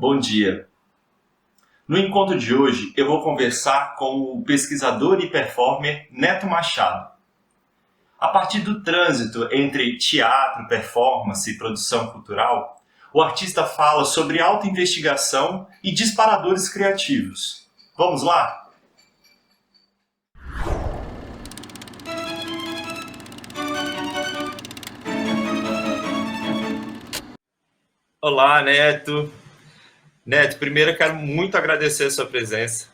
Bom dia. No encontro de hoje, eu vou conversar com o pesquisador e performer Neto Machado. A partir do trânsito entre teatro, performance e produção cultural, o artista fala sobre autoinvestigação e disparadores criativos. Vamos lá? Olá, Neto. Neto, primeiro eu quero muito agradecer a sua presença.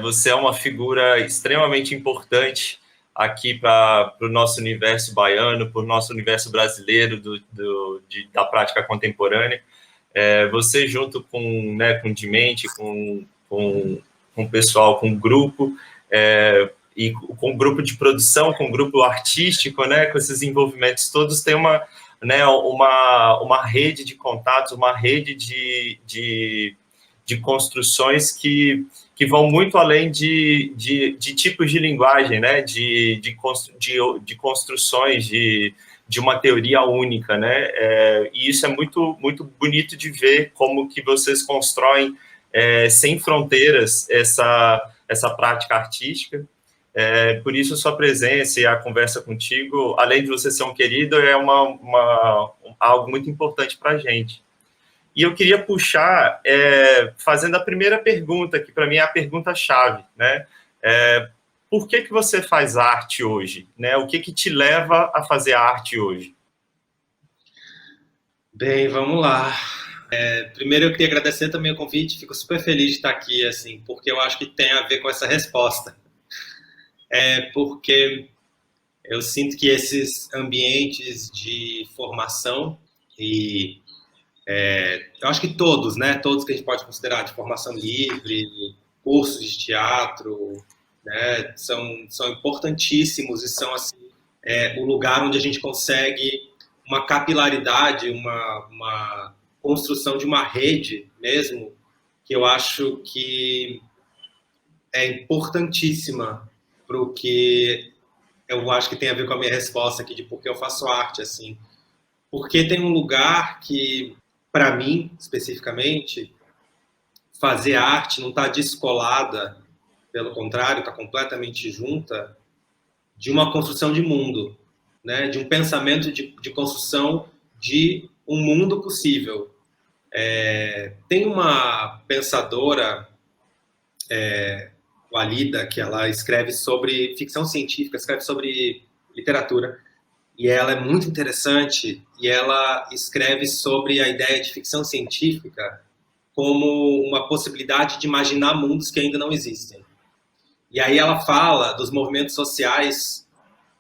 Você é uma figura extremamente importante aqui para o nosso universo baiano, para o nosso universo brasileiro da prática contemporânea. Você junto com o Dimente, com o pessoal, com o grupo, e com o grupo de produção, com o grupo artístico, né, com esses envolvimentos todos, tem uma rede de contatos, uma rede de construções que vão muito além de tipos de linguagem, né, de construções, de uma teoria única, né, e isso é muito, muito bonito de ver como que vocês constroem sem fronteiras essa prática artística. Por isso, sua presença e a conversa contigo, além de você ser um querido, é algo muito importante para a gente. E eu queria puxar, fazendo a primeira pergunta, que para mim é a pergunta-chave, né? Por que você faz arte hoje? Né? O que te leva a fazer arte hoje? Bem, vamos lá. Primeiro eu queria agradecer também o convite, fico super feliz de estar aqui, assim, porque eu acho que tem a ver com essa resposta. Porque eu sinto que esses ambientes de formação e eu acho que todos, né, todos que a gente pode considerar de formação livre, cursos de teatro, né, são importantíssimos e são assim, o lugar onde a gente consegue uma capilaridade, uma construção de uma rede mesmo, que eu acho que é importantíssima para o que eu acho que tem a ver com a minha resposta aqui de por que eu faço arte, assim. Porque tem um lugar que, para mim, especificamente, fazer arte não está descolada, pelo contrário, está completamente junta de uma construção de mundo, né? De um pensamento de construção de um mundo possível. Tem uma pensadora, Walida, que ela escreve sobre ficção científica, escreve sobre literatura, e ela é muito interessante, e ela escreve sobre a ideia de ficção científica como uma possibilidade de imaginar mundos que ainda não existem. E aí ela fala dos movimentos sociais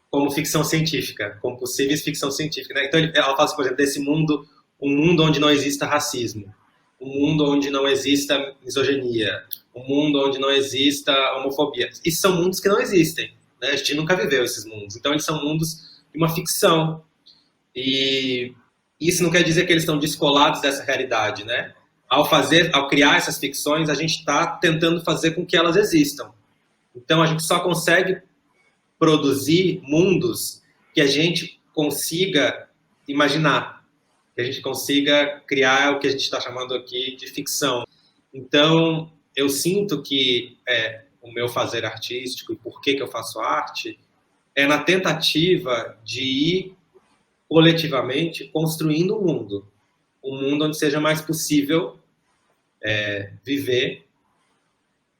como ficção científica, como possíveis ficção científica. Né? Então ela fala, por exemplo, desse mundo, um mundo onde não exista racismo, um mundo onde não exista misoginia, um mundo onde não exista homofobia. E são mundos que não existem. Né? A gente nunca viveu esses mundos. Então eles são mundos de uma ficção. E isso não quer dizer que eles estão descolados dessa realidade, né? Ao criar essas ficções, a gente está tentando fazer com que elas existam. Então a gente só consegue produzir mundos que a gente consiga imaginar, que a gente consiga criar o que a gente está chamando aqui de ficção. Então, eu sinto que o meu fazer artístico e por que eu faço arte é na tentativa de ir coletivamente construindo um mundo onde seja mais possível viver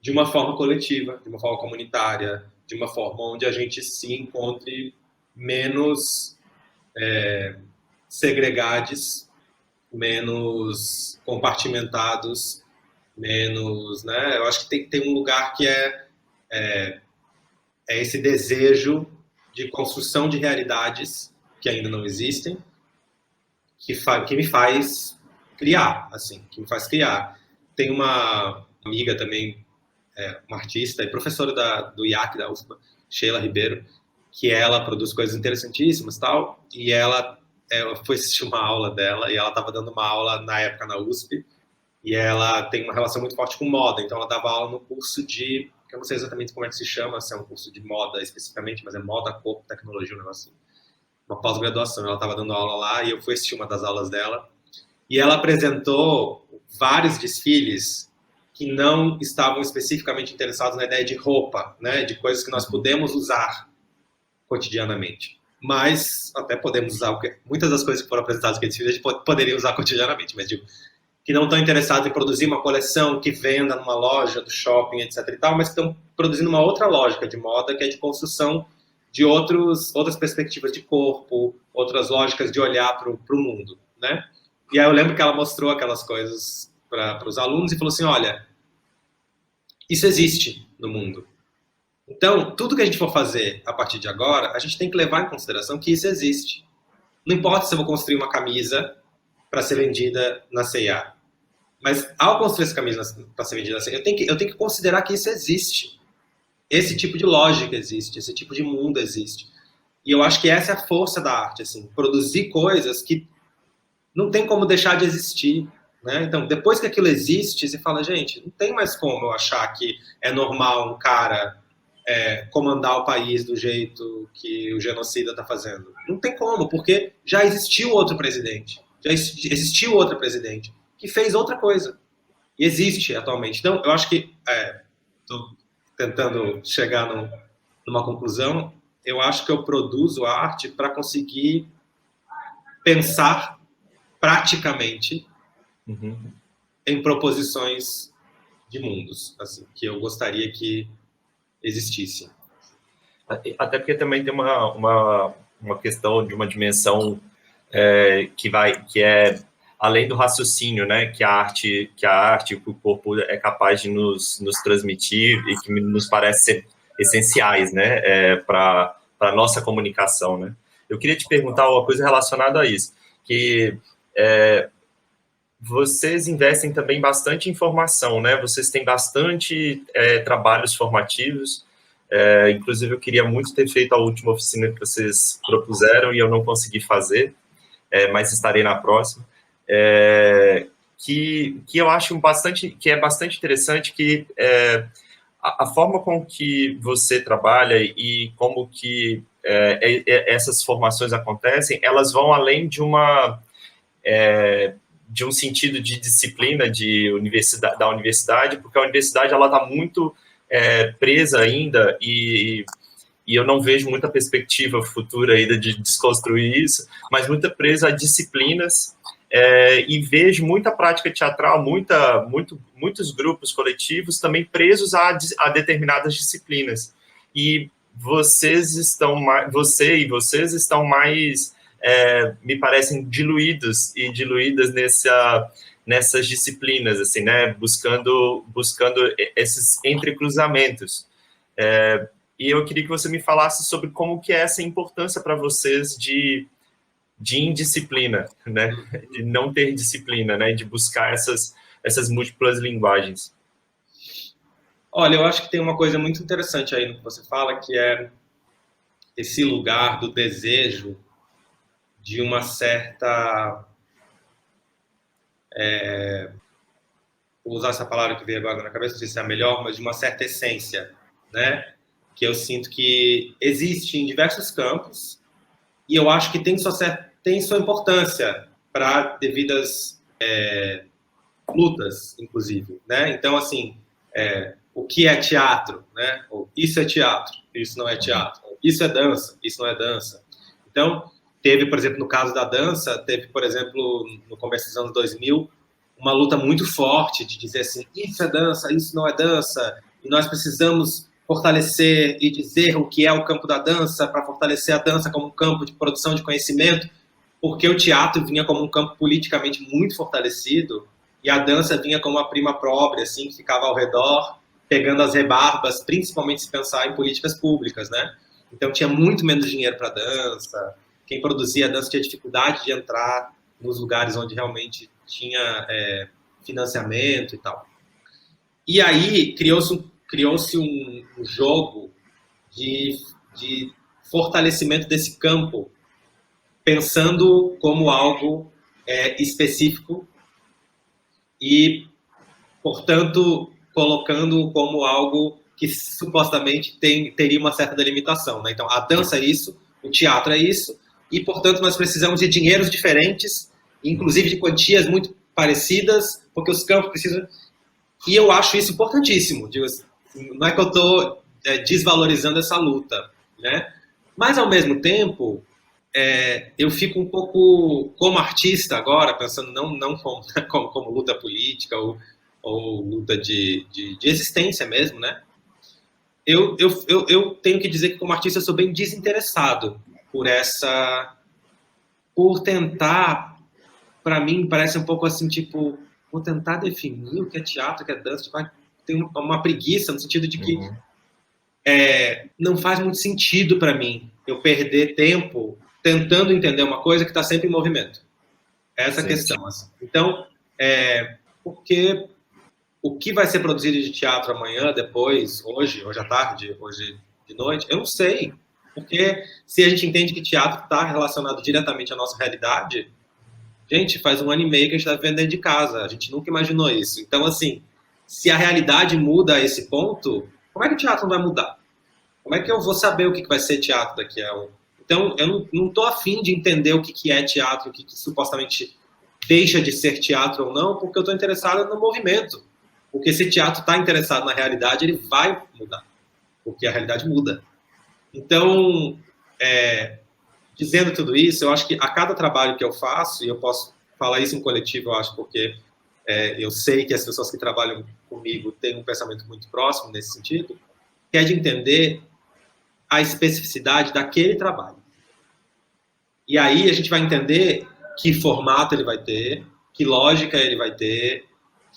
de uma forma coletiva, de uma forma comunitária, de uma forma onde a gente se encontre menos segregados, menos compartimentados, menos, né? Eu acho que tem um lugar que é esse desejo de construção de realidades que ainda não existem, que me faz criar, assim, que me faz criar. Tem uma amiga também, uma artista e professora do IAC, da UFBA, Sheila Ribeiro, que ela produz coisas interessantíssimas tal, e ela foi assistir uma aula dela, e ela estava dando uma aula na época na USP, e ela tem uma relação muito forte com moda, então ela dava aula no curso de, que eu não sei exatamente como é que se chama, se é um curso de moda especificamente, mas é moda, corpo, tecnologia, um negócio assim. Uma pós-graduação, ela estava dando aula lá, e eu fui assistir uma das aulas dela, e ela apresentou vários desfiles que não estavam especificamente interessados na ideia de roupa, né, de coisas que nós podemos usar cotidianamente. Mas até podemos usar, muitas das coisas que foram apresentadas naquele desfile a gente poderia usar cotidianamente, mas digo, que não estão interessados em produzir uma coleção que venda numa loja do shopping, etc. e tal, mas que estão produzindo uma outra lógica de moda, que é de construção de outras perspectivas de corpo, outras lógicas de olhar para o mundo, né? E aí eu lembro que ela mostrou aquelas coisas para os alunos e falou assim, olha, isso existe no mundo. Então, tudo que a gente for fazer a partir de agora, a gente tem que levar em consideração que isso existe. Não importa se eu vou construir uma camisa para ser vendida na C&A, mas ao construir essa camisa para ser vendida na C&A, eu tenho que considerar que isso existe. Esse tipo de lógica existe, esse tipo de mundo existe. E eu acho que essa é a força da arte, assim, produzir coisas que não tem como deixar de existir, né? Então, depois que aquilo existe, você fala, gente, não tem mais como eu achar que é normal um cara comandar o país do jeito que o genocida está fazendo. Não tem como, porque já existiu outro presidente, já existiu outra presidente que fez outra coisa. E existe atualmente. Então, eu acho que, estou tentando chegar numa conclusão, eu acho que eu produzo arte para conseguir pensar praticamente em proposições de mundos, assim, que eu gostaria que existissem. Até porque também tem uma questão de uma dimensão que é além do raciocínio, né, que a arte, que o corpo é capaz de nos transmitir e que nos parece ser essenciais, né, para a nossa comunicação, né. Eu queria te perguntar uma coisa relacionada a isso, que vocês investem também bastante em formação, né? Vocês têm bastante trabalhos formativos. Inclusive, eu queria muito ter feito a última oficina que vocês propuseram e eu não consegui fazer, mas estarei na próxima. Que eu acho que é bastante interessante, que a forma com que você trabalha e como que essas formações acontecem, elas vão além de um sentido de disciplina da universidade, porque a universidade está muito presa ainda e eu não vejo muita perspectiva futura ainda de desconstruir isso, mas muito presa a disciplinas e vejo muita prática teatral, muitos grupos coletivos também presos a determinadas disciplinas. E vocês estão mais me parecem diluídas nessas disciplinas, assim, né? Buscando esses entrecruzamentos. E eu queria que você me falasse sobre como que é essa importância para vocês de indisciplina, né? De não ter disciplina, né? De buscar essas múltiplas linguagens. Olha, eu acho que tem uma coisa muito interessante aí no que você fala, que é esse lugar do desejo de uma certa... vou usar essa palavra que veio agora na cabeça, não sei se é a melhor, mas de uma certa essência, né? Que eu sinto que existe em diversos campos e eu acho que tem sua importância para devidas lutas, inclusive, né? Então, assim, o que é teatro, né? Isso é teatro, isso não é teatro. Isso é dança, isso não é dança. Então, teve, por exemplo, no caso da dança, por exemplo, no começo dos anos 2000, uma luta muito forte de dizer assim, isso é dança, isso não é dança, e nós precisamos fortalecer e dizer o que é o campo da dança para fortalecer a dança como um campo de produção de conhecimento, porque o teatro vinha como um campo politicamente muito fortalecido e a dança vinha como uma prima pobre, assim, que ficava ao redor, pegando as rebarbas, principalmente se pensar em políticas públicas, né? Então tinha muito menos dinheiro para dança, quem produzia a dança tinha dificuldade de entrar nos lugares onde realmente tinha financiamento e tal. E aí criou-se um jogo de fortalecimento desse campo, pensando como algo específico e, portanto, colocando como algo que supostamente teria uma certa delimitação, né? Então, a dança é isso, o teatro é isso, e, portanto, nós precisamos de dinheiros diferentes, inclusive de quantias muito parecidas, porque os campos precisam... E eu acho isso importantíssimo. Digo, não é que eu estou desvalorizando essa luta, né? Mas, ao mesmo tempo, eu fico um pouco, como artista agora, pensando não como luta política ou luta de existência mesmo, né? Eu tenho que dizer que, como artista, eu sou bem desinteressado por tentar, para mim, parece um pouco assim, tipo, vou tentar definir o que é teatro, o que é dança, tipo, tem uma preguiça no sentido de que não faz muito sentido para mim eu perder tempo tentando entender uma coisa que está sempre em movimento. Essa é a questão. Assim. Então, porque o que vai ser produzido de teatro amanhã, depois, hoje à tarde, hoje de noite, eu não sei. Porque se a gente entende que teatro está relacionado diretamente à nossa realidade, gente, faz 1 ano e meio que a gente está vivendo dentro de casa. A gente nunca imaginou isso. Então, assim, se a realidade muda a esse ponto, como é que o teatro não vai mudar? Como é que eu vou saber o que vai ser teatro daqui a um... Então, eu não estou afim de entender o que é teatro, o que supostamente deixa de ser teatro ou não, porque eu estou interessado no movimento. Porque se teatro está interessado na realidade, ele vai mudar. Porque a realidade muda. Então, dizendo tudo isso, eu acho que a cada trabalho que eu faço, e eu posso falar isso em coletivo, eu acho, porque eu sei que as pessoas que trabalham comigo têm um pensamento muito próximo nesse sentido, que é de entender a especificidade daquele trabalho. E aí a gente vai entender que formato ele vai ter, que lógica ele vai ter,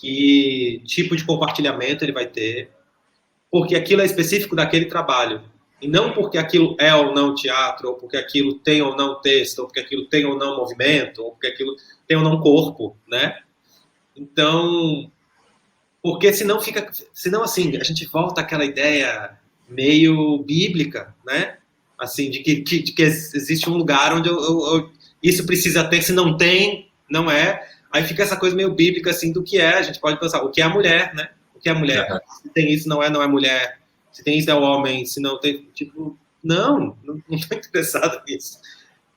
que tipo de compartilhamento ele vai ter, porque aquilo é específico daquele trabalho. E não porque aquilo é ou não teatro, ou porque aquilo tem ou não texto, ou porque aquilo tem ou não movimento, ou porque aquilo tem ou não corpo, né? Então, porque senão assim, a gente volta àquela ideia meio bíblica, né? Assim, de que existe um lugar onde isso precisa ter, se não tem, não é. Aí fica essa coisa meio bíblica, assim, do que é. A gente pode pensar, o que é a mulher, né? O que é a mulher? Se tem isso, não é mulher. Se tem isso, é o homem. Se não tem, tipo... Não estou interessado nisso.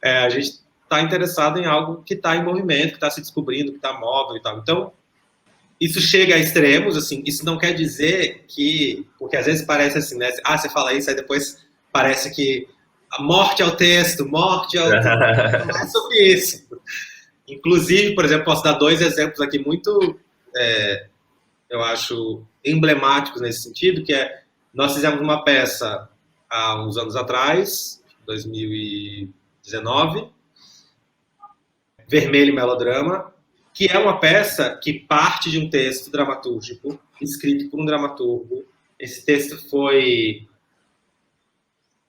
A gente está interessado em algo que está em movimento, que está se descobrindo, que está móvel e tal. Então, isso chega a extremos, assim, isso não quer dizer que... Porque às vezes parece assim, né? Você fala isso, aí depois parece que a morte ao texto, morte ao... Não é sobre isso. Inclusive, por exemplo, posso dar 2 exemplos aqui muito, eu acho, emblemáticos nesse sentido, que nós fizemos uma peça há uns anos atrás, 2019, Vermelho Melodrama, que é uma peça que parte de um texto dramatúrgico, escrito por um dramaturgo. Esse texto foi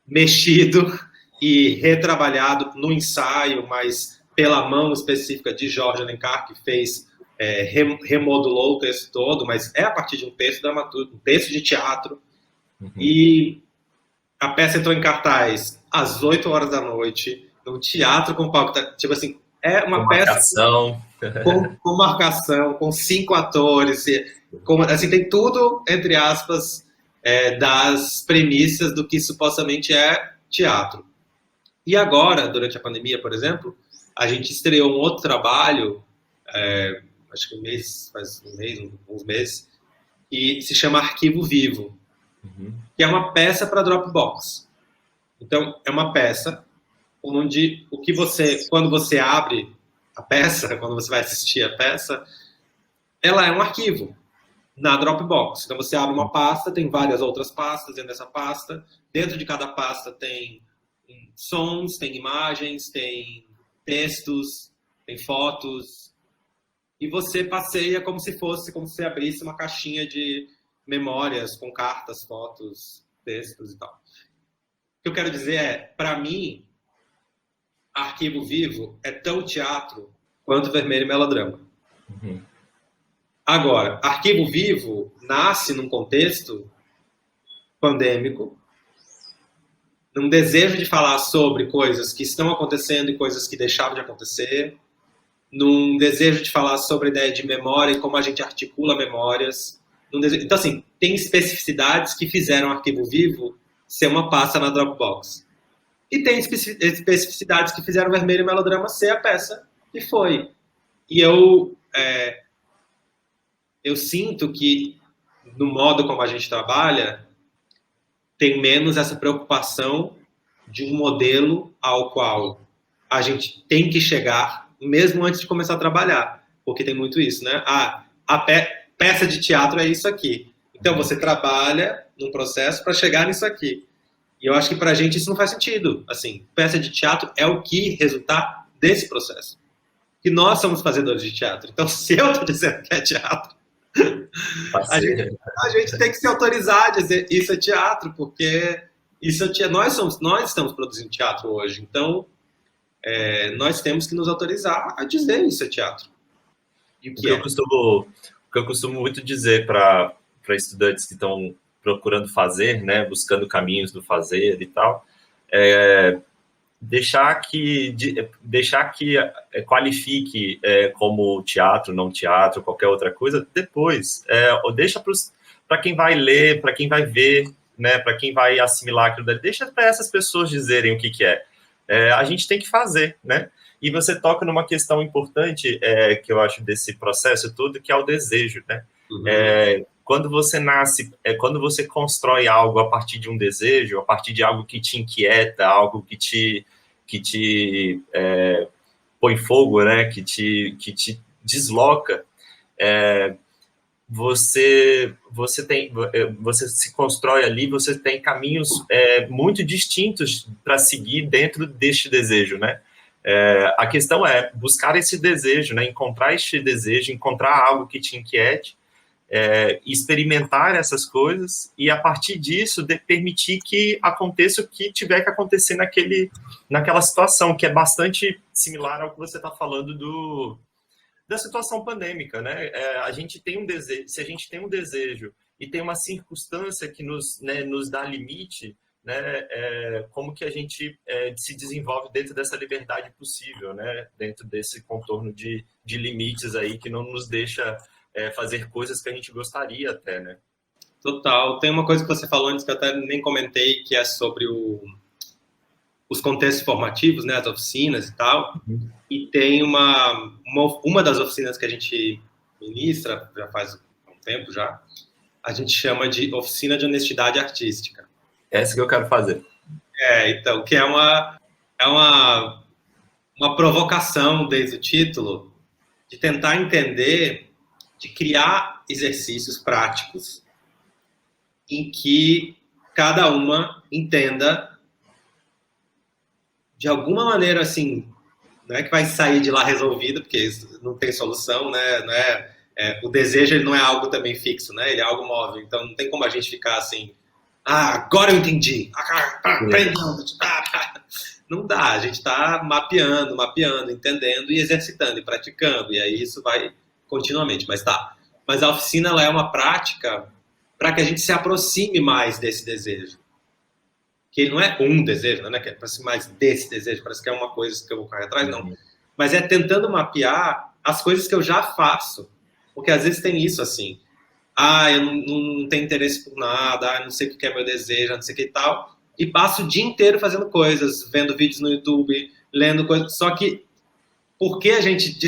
mexido e retrabalhado no ensaio, mas pela mão específica de Jorge Alencar, que fez, remodulou o texto todo, mas é a partir de um texto dramatúrgico, um texto de teatro. Uhum. E a peça entrou em cartaz às 8 horas da noite, num teatro com palco, tipo assim, é uma peça com marcação, com 5 atores, assim, tem tudo, entre aspas, das premissas do que supostamente é teatro. E agora, durante a pandemia, por exemplo, a gente estreou um outro trabalho, acho que faz uns meses, que se chama Arquivo Vivo, que é uma peça para Dropbox. Então, é uma peça onde quando você abre a peça, quando você vai assistir a peça, ela é um arquivo na Dropbox. Então, você abre uma pasta, tem várias outras pastas dentro dessa pasta. Dentro de cada pasta tem sons, tem imagens, tem textos, tem fotos. E você passeia como se você abrisse uma caixinha de memórias com cartas, fotos, textos e tal. O que eu quero dizer para mim, Arquivo Vivo é tão teatro quanto Vermelho Melodrama. Uhum. Agora, Arquivo Vivo nasce num contexto pandêmico, num desejo de falar sobre coisas que estão acontecendo e coisas que deixaram de acontecer, num desejo de falar sobre a ideia de memória e como a gente articula memórias. Então, assim, tem especificidades que fizeram Arquivo Vivo ser uma pasta na Dropbox. E tem especificidades que fizeram Vermelho Melodrama ser a peça que foi. E eu eu sinto que no modo como a gente trabalha, tem menos essa preocupação de um modelo ao qual a gente tem que chegar, mesmo antes de começar a trabalhar. Porque tem muito isso, né? A peça de teatro é isso aqui. Então, você trabalha num processo para chegar nisso aqui. E eu acho que para a gente isso não faz sentido. Assim, peça de teatro é o que resultar desse processo. Que nós somos fazedores de teatro. Então, se eu estou dizendo que é teatro, a gente tem que se autorizar a dizer isso é teatro, porque isso é teatro. Nós estamos produzindo teatro hoje. Então, nós temos que nos autorizar a dizer isso é teatro. E o que eu costumo muito dizer para estudantes que estão procurando fazer, né, buscando caminhos do fazer e tal, deixar que qualifique como teatro, não teatro, qualquer outra coisa, depois. Ou deixa para quem vai ler, para quem vai ver, né, para quem vai assimilar aquilo dali, deixa para essas pessoas dizerem o que é. A gente tem que fazer, né? E você toca numa questão importante que eu acho desse processo todo, que é o desejo, né? Uhum. Quando você nasce, quando você constrói algo a partir de um desejo, a partir de algo que te inquieta, algo que te põe fogo, né? Que te desloca, você se constrói ali, você tem caminhos muito distintos para seguir dentro deste desejo, né? A questão é buscar esse desejo, né? Encontrar este desejo, encontrar algo que te inquiete, experimentar essas coisas e, a partir disso, permitir que aconteça o que tiver que acontecer naquela situação, que é bastante similar ao que você está falando da situação pandêmica, né? A gente tem um desejo, se a gente tem um desejo e tem uma circunstância que nos dá limite, né? Como que a gente se desenvolve dentro dessa liberdade possível, né? Dentro desse contorno de limites aí que não nos deixa fazer coisas que a gente gostaria até, né? Total. Tem uma coisa que você falou antes que eu até nem comentei, que é sobre os contextos formativos, né? As oficinas e tal. Uhum. E tem uma das oficinas que a gente ministra, já faz um tempo já, a gente chama de Oficina de Honestidade Artística. Essa que eu quero fazer. Então, que é uma provocação desde o título, de tentar entender, de criar exercícios práticos em que cada uma entenda de alguma maneira, assim, não é que vai sair de lá resolvido, porque isso não tem solução, né? O desejo ele não é algo também fixo, né? Ele é algo móvel. Então não tem como a gente ficar assim, agora eu entendi. Não dá, a gente está mapeando, entendendo e exercitando e praticando. E aí isso vai continuamente, mas tá. Mas a oficina ela é uma prática para que a gente se aproxime mais desse desejo. Que ele não é um desejo, né? Que é para se mais desse desejo, parece que é uma coisa que eu vou correr atrás, não. Mas é tentando mapear as coisas que eu já faço. Porque às vezes tem isso assim, eu não tenho interesse por nada, não sei o que é meu desejo, não sei o que e tal, e passo o dia inteiro fazendo coisas, vendo vídeos no YouTube, lendo coisas, só que porque a gente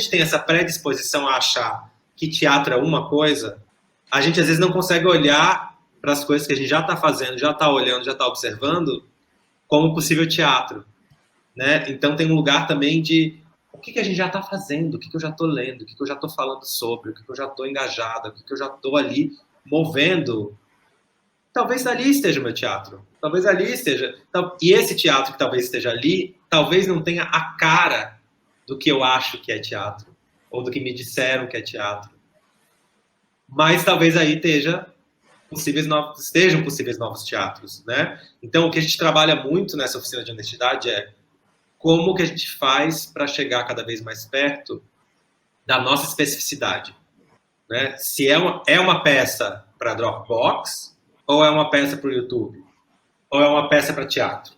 tem essa predisposição a achar que teatro é uma coisa, a gente às vezes não consegue olhar para as coisas que a gente já está fazendo, já está olhando, já está observando, como possível teatro, né? Então tem um lugar também de o que a gente já está fazendo, o que eu já estou lendo, o que eu já estou falando sobre, o que eu já estou engajada, o que eu já estou ali movendo. Talvez ali esteja o meu teatro, talvez ali esteja, e esse teatro que talvez esteja ali, talvez não tenha a cara do que eu acho que é teatro, ou do que me disseram que é teatro. Mas talvez aí estejam possíveis novos teatros, né? Então, o que a gente trabalha muito nessa oficina de honestidade é como que a gente faz para chegar cada vez mais perto da nossa especificidade, né? Se é uma peça para Dropbox, ou é uma peça para o YouTube, ou é uma peça para teatro.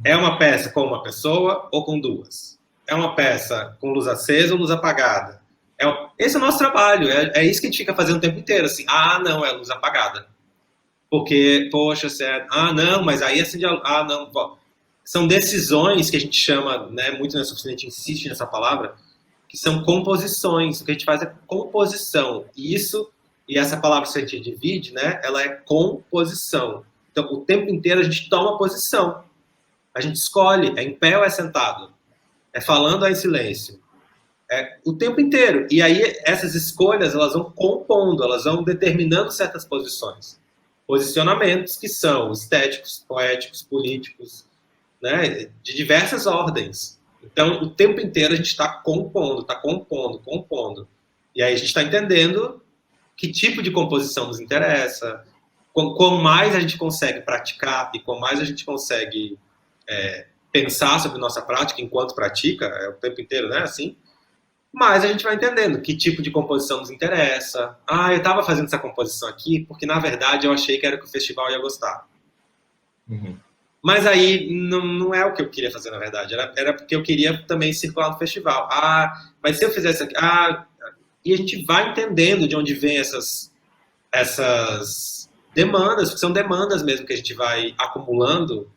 É uma peça com uma pessoa ou com duas. É uma peça com luz acesa ou luz apagada. Esse é o nosso trabalho, é isso que a gente fica fazendo o tempo inteiro, assim, não, é luz apagada. Porque, poxa, não, mas aí acende não, são decisões que a gente chama, né, muito nessa oficina, a gente insiste nessa palavra, que são composições. O que a gente faz é composição. E essa palavra que a gente divide, né, ela é composição. Então, o tempo inteiro a gente toma posição. A gente escolhe, é em pé ou é sentado? É falando ou é em silêncio? É o tempo inteiro. E aí, essas escolhas, elas vão compondo, elas vão determinando certas posições. Posicionamentos que são estéticos, poéticos, políticos, né, de diversas ordens. Então, o tempo inteiro a gente está compondo, compondo. E aí a gente está entendendo que tipo de composição nos interessa, quanto mais a gente consegue praticar e quanto mais a gente consegue pensar sobre nossa prática enquanto pratica, é o tempo inteiro, né, assim, mais a gente vai entendendo que tipo de composição nos interessa. Ah, eu estava fazendo essa composição aqui porque, na verdade, eu achei que era que o festival ia gostar. Uhum. Mas aí não é o que eu queria fazer, na verdade. Era porque eu queria também circular no festival. Ah, mas se eu fizesse aqui... Ah, e a gente vai entendendo de onde vem essas demandas, porque são demandas mesmo que a gente vai acumulando,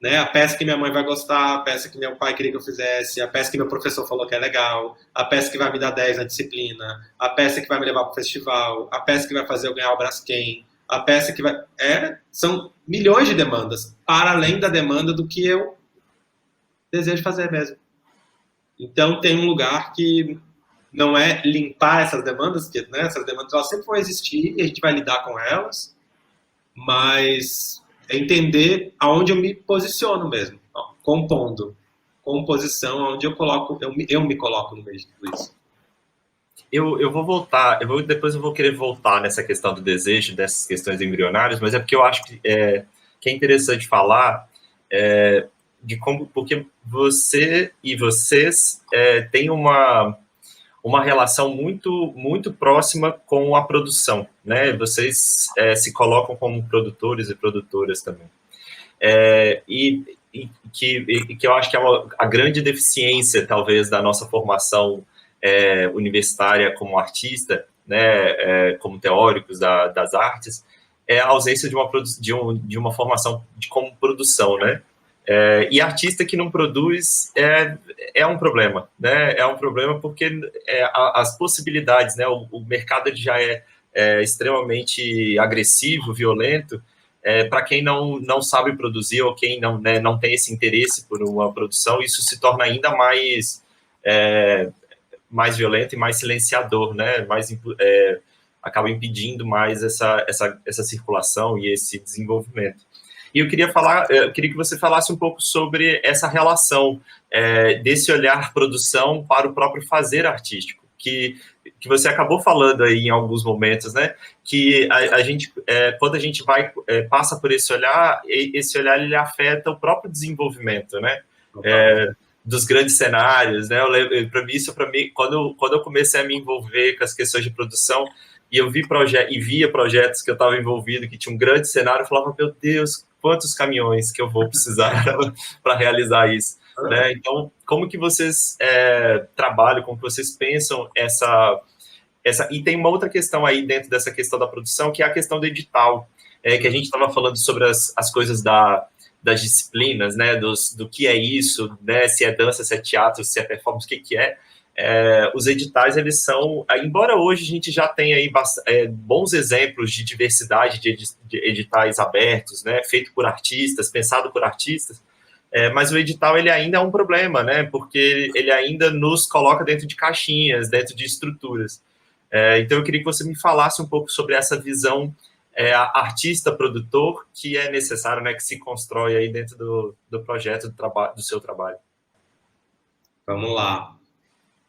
né? A peça que minha mãe vai gostar, a peça que meu pai queria que eu fizesse, a peça que meu professor falou que é legal, a peça que vai me dar 10 na disciplina, a peça que vai me levar para o festival, a peça que vai fazer eu ganhar o Braskem, a peça que vai... são milhões de demandas, para além da demanda do que eu desejo fazer mesmo. Então, tem um lugar que não é limpar essas demandas, que, né, essas demandas elas sempre vão existir e a gente vai lidar com elas, mas é entender aonde eu me posiciono mesmo, ó, compondo. Composição, onde eu me coloco no meio de tudo isso. Eu vou voltar, depois eu vou querer voltar nessa questão do desejo, dessas questões embrionárias, mas é porque eu acho que é interessante falar de como, porque você e vocês têm uma relação muito próxima com a produção, né? Vocês se colocam como produtores e produtoras também. E que eu acho que é a grande deficiência, talvez, da nossa formação universitária como artista, né, como teóricos das artes, é a ausência de uma formação como produção, né? E artista que não produz é um problema, né? É um problema porque as possibilidades, né? O mercado ele já é extremamente agressivo, violento, para quem não sabe produzir ou quem não tem esse interesse por uma produção, isso se torna ainda mais violento e mais silenciador, né? Acaba impedindo mais essa circulação e esse desenvolvimento. E eu queria que você falasse um pouco sobre essa relação desse olhar produção para o próprio fazer artístico, que você acabou falando aí em alguns momentos, né? Que a gente, quando a gente passa por esse olhar ele afeta o próprio desenvolvimento, né? Dos grandes cenários, né? Para mim, quando eu comecei a me envolver com as questões de produção e eu via projetos que eu estava envolvido que tinha um grande cenário, eu falava, meu Deus, quantos caminhões que eu vou precisar para realizar isso, né? Então, como que vocês trabalham, como que vocês pensam e tem uma outra questão aí dentro dessa questão da produção, que é a questão do edital, que a gente estava falando sobre as coisas das disciplinas, né, do que é isso, né, se é dança, se é teatro, se é performance, o que é. Os editais, eles são, embora hoje a gente já tenha aí bons exemplos de diversidade de editais abertos, né, feito por artistas, pensado por artistas, mas o edital ele ainda é um problema, né, porque ele ainda nos coloca dentro de caixinhas, dentro de estruturas. Então eu queria que você me falasse um pouco sobre essa visão artista-produtor que é necessário, né, que se constrói aí dentro do projeto do seu trabalho. Vamos lá.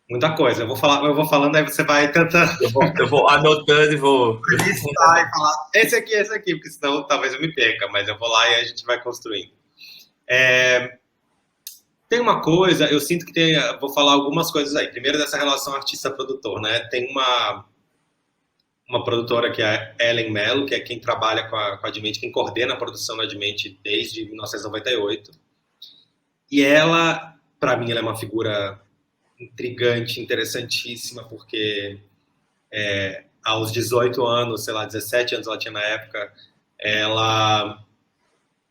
Muita coisa. Eu vou falando, aí você vai tentando. Eu vou anotando e vou. Listar e falar, esse aqui, porque senão talvez eu me perca, mas eu vou lá e a gente vai construindo. Tem uma coisa, eu sinto que vou falar algumas coisas aí. Primeiro, dessa relação artista-produtor, né? Tem uma produtora que é a Ellen Mello, que é quem trabalha com a Admente, quem coordena a produção da Admente desde 1998. E ela, para mim, ela é uma figura intrigante, interessantíssima, porque aos 18 anos, sei lá, 17 anos ela tinha na época, ela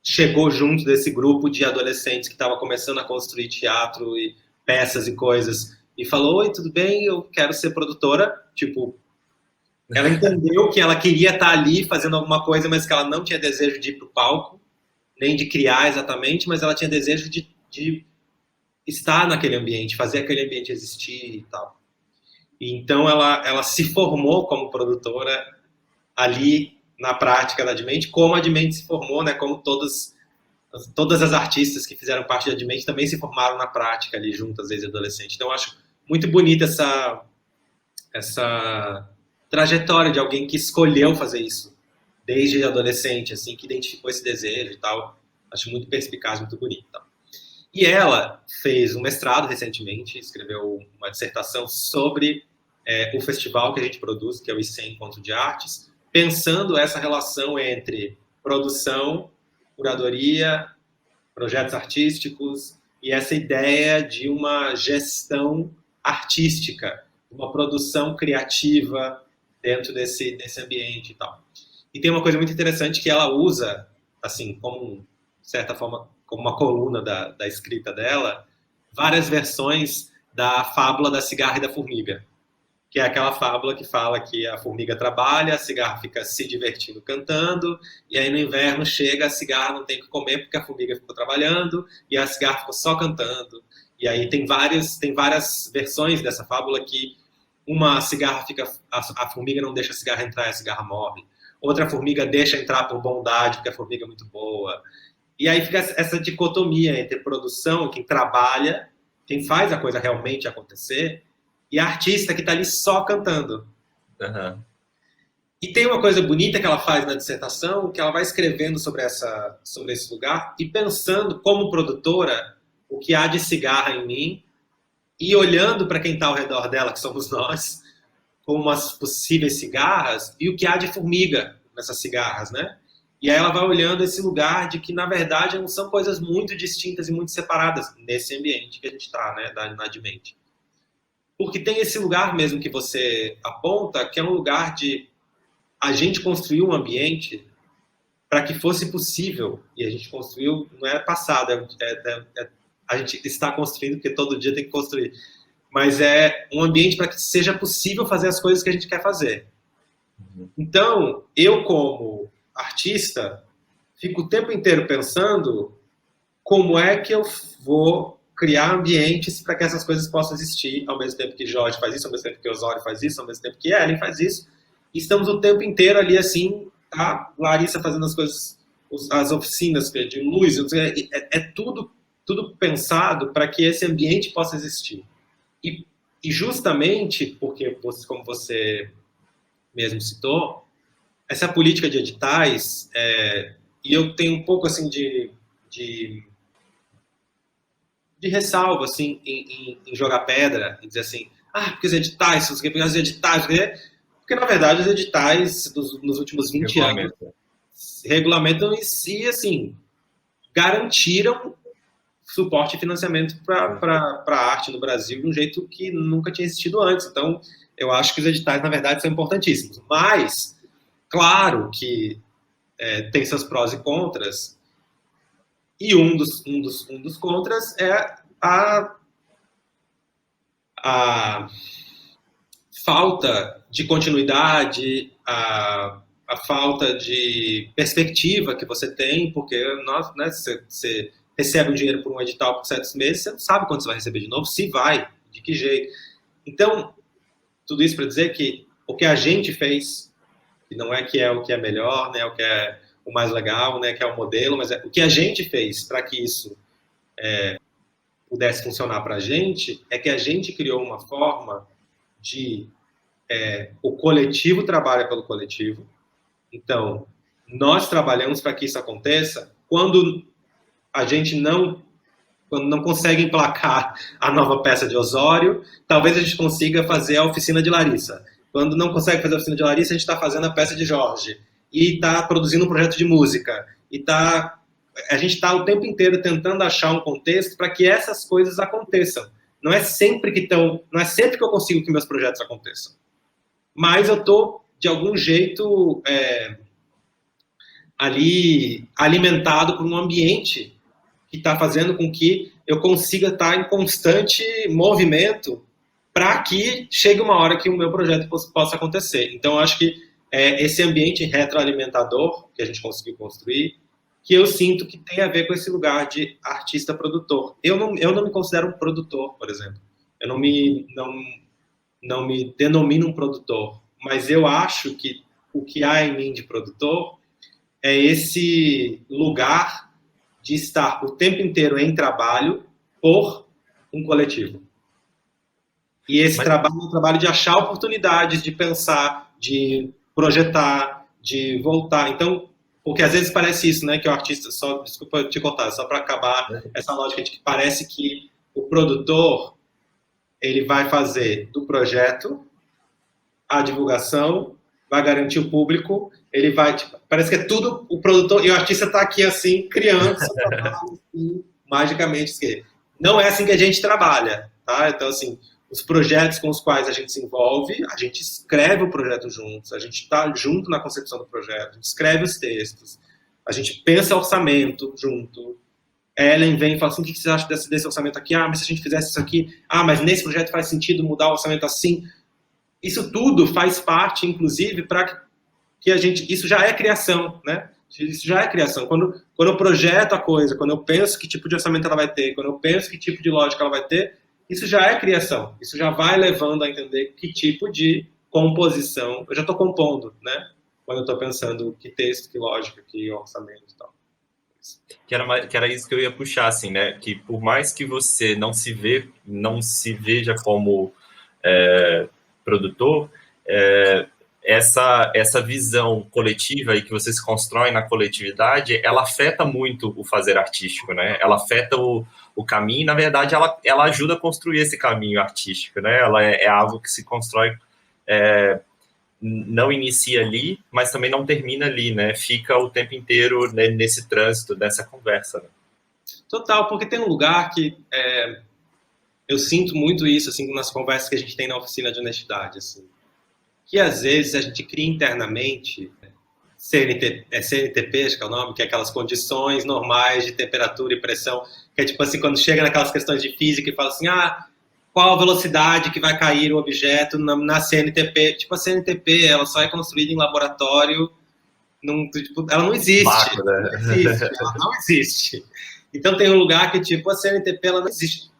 chegou junto desse grupo de adolescentes que estava começando a construir teatro e peças e coisas, e falou, oi, tudo bem, eu quero ser produtora. Tipo, ela entendeu que ela queria estar ali fazendo alguma coisa, mas que ela não tinha desejo de ir para o palco, nem de criar exatamente, mas ela tinha desejo de estar naquele ambiente, fazer aquele ambiente existir e tal. E então ela se formou como produtora ali na prática da Admente, como a Admente se formou, né? Como todas as artistas que fizeram parte da Admente também se formaram na prática ali juntas desde adolescente. Então eu acho muito bonita essa trajetória de alguém que escolheu fazer isso desde adolescente, assim, que identificou esse desejo e tal. Acho muito perspicaz, muito bonito. Tá? E ela fez um mestrado recentemente, escreveu uma dissertação sobre o festival que a gente produz, que é o ICEM Encontro de Artes, pensando essa relação entre produção, curadoria, projetos artísticos e essa ideia de uma gestão artística, uma produção criativa dentro desse ambiente e tal. E tem uma coisa muito interessante que ela usa, assim, como, de certa forma, como uma coluna da escrita dela, várias versões da fábula da cigarra e da formiga, que é aquela fábula que fala que a formiga trabalha, a cigarra fica se divertindo cantando, e aí no inverno chega, a cigarra não tem o que comer porque a formiga ficou trabalhando, e a cigarra ficou só cantando. E aí tem várias versões dessa fábula que uma cigarra fica... A formiga não deixa a cigarra entrar e a cigarra morre. Outra formiga deixa entrar por bondade, porque a formiga é muito boa. E aí fica essa dicotomia entre produção, quem trabalha, quem faz a coisa realmente acontecer, e a artista que está ali só cantando. Uhum. E tem uma coisa bonita que ela faz na dissertação, que ela vai escrevendo sobre esse lugar e pensando como produtora o que há de cigarra em mim e olhando para quem está ao redor dela, que somos nós, como as possíveis cigarras e o que há de formiga nessas cigarras, né? E aí ela vai olhando esse lugar de que, na verdade, não são coisas muito distintas e muito separadas nesse ambiente que a gente está, né, na Admente. Porque tem esse lugar mesmo que você aponta, que é um lugar de a gente construir um ambiente para que fosse possível, e a gente construiu, não é passado, a gente está construindo, porque todo dia tem que construir, mas é um ambiente para que seja possível fazer as coisas que a gente quer fazer. Então, eu como artista, fico o tempo inteiro pensando como é que eu vou criar ambientes para que essas coisas possam existir, ao mesmo tempo que Jorge faz isso, ao mesmo tempo que Osório faz isso, ao mesmo tempo que Ellen faz isso. E estamos o tempo inteiro ali, assim, a Larissa fazendo as coisas, as oficinas de luz, tudo pensado para que esse ambiente possa existir. E justamente porque, como você mesmo citou, essa política de editais, e eu tenho um pouco assim de ressalva, assim, em jogar pedra, e dizer assim, porque os editais, porque na verdade os editais nos últimos 20 anos regulamentam e, assim, garantiram suporte e financiamento para a arte no Brasil de um jeito que nunca tinha existido antes. Então, eu acho que os editais, na verdade, são importantíssimos. Mas, claro que tem seus prós e contras, e um dos contras é a falta de continuidade, a falta de perspectiva que você tem, porque você recebe um dinheiro por um edital por 7 meses, você não sabe quando você vai receber de novo, se vai, de que jeito. Então, tudo isso para dizer que o que a gente fez, que não é o que é melhor, né, o que é o mais legal, né, que é o modelo, mas o que a gente fez para que isso pudesse funcionar para a gente, é que a gente criou uma forma de o coletivo trabalha pelo coletivo. Então, nós trabalhamos para que isso aconteça quando a gente não consegue emplacar a nova peça de Osório, talvez a gente consiga fazer a oficina de Larissa. Quando não consegue fazer a oficina de Larissa, a gente está fazendo a peça de Jorge. E está produzindo um projeto de música. A gente está o tempo inteiro tentando achar um contexto para que essas coisas aconteçam. Não é sempre que eu consigo que meus projetos aconteçam. Mas eu estou, de algum jeito, ali alimentado por um ambiente que está fazendo com que eu consiga estar em constante movimento para que chegue uma hora que o meu projeto possa acontecer. Então, eu acho que esse ambiente retroalimentador que a gente conseguiu construir, que eu sinto que tem a ver com esse lugar de artista-produtor. Eu não me considero um produtor, por exemplo. Eu não me denomino um produtor, mas eu acho que o que há em mim de produtor é esse lugar de estar o tempo inteiro em trabalho por um coletivo. E esse trabalho é um trabalho de achar oportunidades, de pensar, de projetar, de voltar. Então, porque às vezes parece isso, né, que o artista, desculpa te cortar, só para acabar essa lógica de que parece que o produtor, ele vai fazer do projeto a divulgação, vai garantir o público, ele vai, tipo, parece que é tudo o produtor, e o artista está aqui assim, criando, assim, magicamente. Não é assim que a gente trabalha, tá? Então, assim, os projetos com os quais a gente se envolve, a gente escreve o projeto juntos, a gente está junto na concepção do projeto, a gente escreve os textos, a gente pensa orçamento junto. Ellen vem e fala assim, o que você acha desse orçamento aqui? Ah, mas se a gente fizesse isso aqui, mas nesse projeto faz sentido mudar o orçamento assim. Isso tudo faz parte, inclusive, para que a gente... Isso já é criação, né? Isso já é criação. Quando eu projeto a coisa, quando eu penso que tipo de orçamento ela vai ter, quando eu penso que tipo de lógica ela vai ter, isso já é criação. Isso já vai levando a entender que tipo de composição eu já estou compondo, né? Quando eu estou pensando que texto, que lógica, que orçamento e tal. Que era isso que eu ia puxar, assim, né? Que por mais que você não se veja como produtor, essa visão coletiva e que você se constrói na coletividade, ela afeta muito o fazer artístico, né? Ela afeta o caminho, e, na verdade, ela ajuda a construir esse caminho artístico, né? Ela é algo que se constrói, não inicia ali, mas também não termina ali, né? Fica o tempo inteiro, né, nesse trânsito, nessa conversa, né? Total, porque tem um lugar que eu sinto muito isso, assim, nas conversas que a gente tem na oficina de honestidade, assim, que às vezes a gente cria internamente CNTP, acho que é o nome, que é aquelas condições normais de temperatura e pressão, que é tipo assim, quando chega naquelas questões de física e fala assim, qual a velocidade que vai cair o objeto na CNTP? Tipo, a CNTP, ela só é construída em laboratório, ela não existe. Baco, né? Ela não existe. Então tem um lugar que, tipo, a CNTP, ela não existe.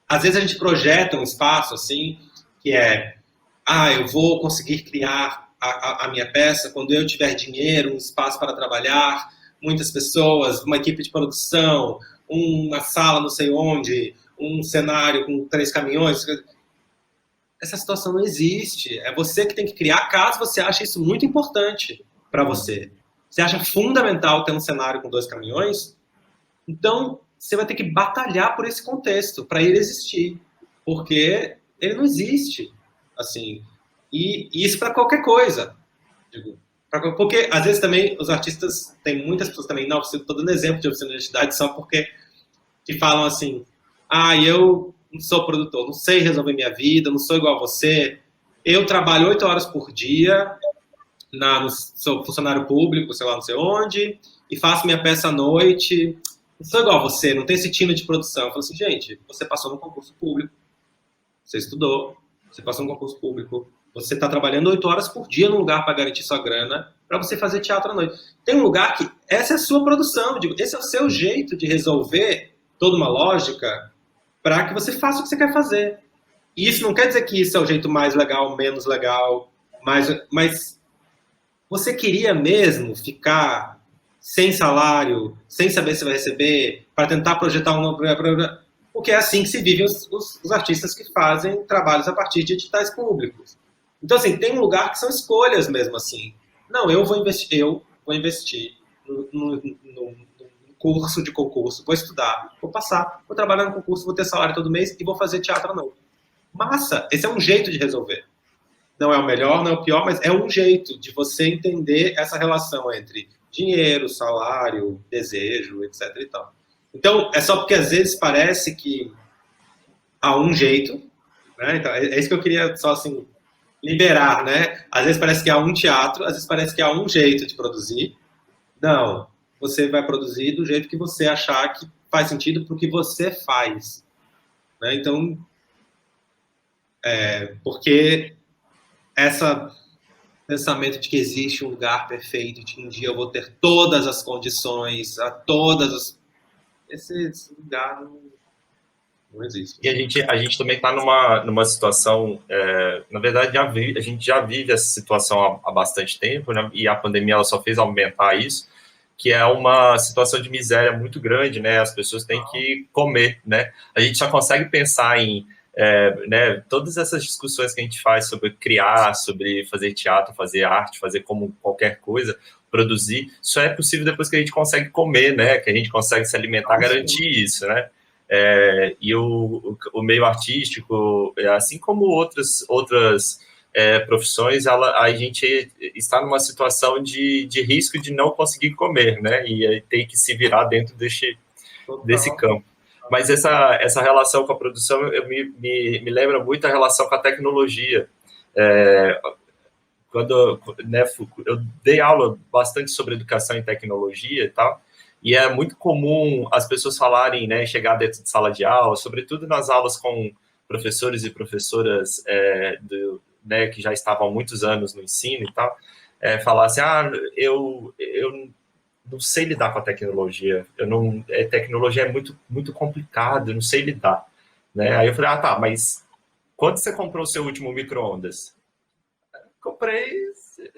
Às vezes a gente projeta um espaço, assim, que eu vou conseguir criar a minha peça quando eu tiver dinheiro, um espaço para trabalhar, muitas pessoas, uma equipe de produção, uma sala não sei onde, um cenário com 3 caminhões. Essa situação não existe. É você que tem que criar, caso você ache isso muito importante para você. Você acha fundamental ter um cenário com 2 caminhões? Então, você vai ter que batalhar por esse contexto, para ele existir. Porque ele não existe. Assim, e isso para qualquer coisa. Porque, às vezes, também, os artistas, tem muitas pessoas também, não, estou dando exemplo de oficina de identidade só porque que falam assim, eu não sou produtor, não sei resolver minha vida, não sou igual a você, eu trabalho 8 horas por dia, sou funcionário público, sei lá, não sei onde, e faço minha peça à noite, não sou igual a você, não tem esse tino de produção. Eu falo assim, gente, você passou no concurso público, você estudou, você passou no concurso público, você está trabalhando 8 horas por dia num lugar para garantir sua grana, para você fazer teatro à noite. Tem um lugar que essa é a sua produção, esse é o seu jeito de resolver toda uma lógica para que você faça o que você quer fazer. E isso não quer dizer que isso é o jeito mais legal, menos legal, mas você queria mesmo ficar sem salário, sem saber se vai receber, para tentar projetar um novo programa? Porque é assim que se vivem os artistas que fazem trabalhos a partir de editais públicos. Então, assim, tem um lugar que são escolhas mesmo, assim. Não, eu vou investir no curso de concurso, vou estudar, vou passar, vou trabalhar no concurso, vou ter salário todo mês e vou fazer teatro à noite. Massa! Esse é um jeito de resolver. Não é o melhor, não é o pior, mas é um jeito de você entender essa relação entre dinheiro, salário, desejo, etc. e tal. Então, é só porque às vezes parece que há um jeito, né? Então, é isso que eu queria só assim liberar, né? Às vezes parece que há um teatro, às vezes parece que há um jeito de produzir. Não, você vai produzir do jeito que você achar que faz sentido para o que você faz, né? Então, Porque esse pensamento de que existe um lugar perfeito, de que um dia eu vou ter todas as condições, esse lugar não existe. E a gente também está numa situação, na verdade, a gente já vive essa situação há bastante tempo, né? E a pandemia ela só fez aumentar isso, que é uma situação de miséria muito grande, né? As pessoas têm que comer, né? A gente só consegue pensar em né, todas essas discussões que a gente faz sobre criar, sobre fazer teatro, fazer arte, fazer como qualquer coisa, produzir, só é possível depois que a gente consegue comer, né? Que a gente consegue se alimentar, garantir isso, né? E o meio artístico, assim como outras profissões, a gente está numa situação de risco de não conseguir comer, né? E tem que se virar dentro desse campo. Mas essa relação com a produção me lembra muito a relação com a tecnologia. Quando né, eu dei aula bastante sobre educação e tecnologia e tal, e é muito comum as pessoas falarem, né, chegar dentro de sala de aula, sobretudo nas aulas com professores e professoras né, que já estavam há muitos anos no ensino e tal, falar assim, eu não sei lidar com a tecnologia, tecnologia é muito complicado, eu não sei lidar. Né? Aí eu falei, tá, mas quando você comprou o seu último micro-ondas? Comprei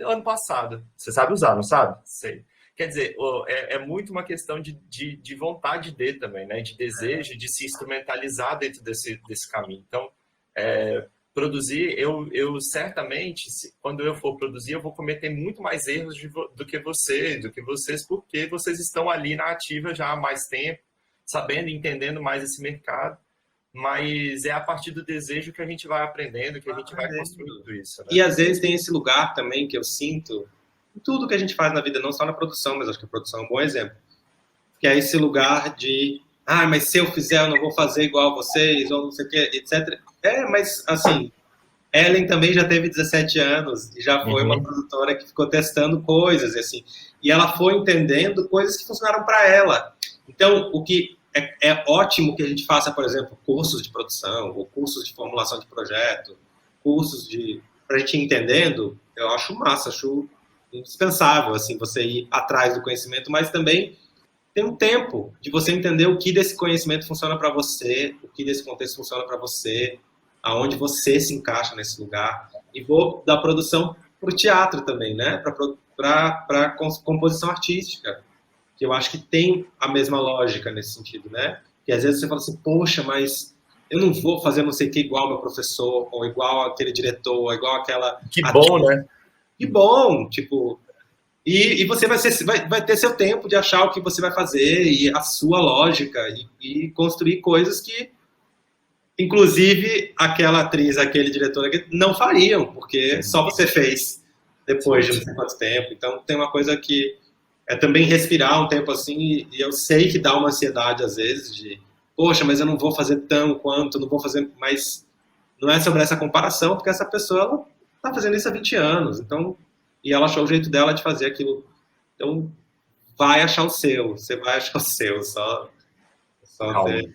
ano passado. Você sabe usar, não sabe? Sei. Quer dizer, é muito uma questão de vontade de também, né? De desejo, de se instrumentalizar dentro desse caminho. Então, produzir, eu certamente, quando eu for produzir, eu vou cometer muito mais erros do que vocês, porque vocês estão ali na ativa já há mais tempo, sabendo e entendendo mais esse mercado. Mas é a partir do desejo que a gente vai aprendendo, que a gente vai construindo isso. Né? E às vezes tem esse lugar também que eu sinto em tudo que a gente faz na vida, não só na produção, mas acho que a produção é um bom exemplo, que é esse lugar de mas se eu fizer eu não vou fazer igual a vocês, ou não sei o que, etc. Mas assim, Ellen também já teve 17 anos e já foi uma produtora que ficou testando coisas, assim, e ela foi entendendo coisas que funcionaram para ela. Então, o que é ótimo que a gente faça, por exemplo, cursos de produção, ou cursos de formulação de projeto, cursos para a gente ir entendendo, eu acho massa, acho indispensável, assim, você ir atrás do conhecimento, mas também tem um tempo de você entender o que desse conhecimento funciona para você, o que desse contexto funciona para você, aonde você se encaixa nesse lugar. E vou da produção para o teatro também, né? Para composição artística, que eu acho que tem a mesma lógica nesse sentido, né? Que às vezes você fala assim, poxa, mas eu não vou fazer não sei o que igual meu professor, ou igual aquele diretor, ou igual aquela... Que bom, né? Que bom, tipo... E você vai ter seu tempo de achar o que você vai fazer e a sua lógica e construir coisas que, inclusive, aquela atriz, aquele diretor não fariam, porque só você fez depois de não sei quanto tempo. Então, tem uma coisa que é também respirar um tempo assim, e eu sei que dá uma ansiedade às vezes de, poxa, mas eu não vou fazer tão quanto, não vou fazer, mas não é sobre essa comparação, porque essa pessoa ela tá fazendo isso há 20 anos, então, e ela achou o jeito dela de fazer aquilo. Então, vai achar o seu, você vai achar o seu, só ter...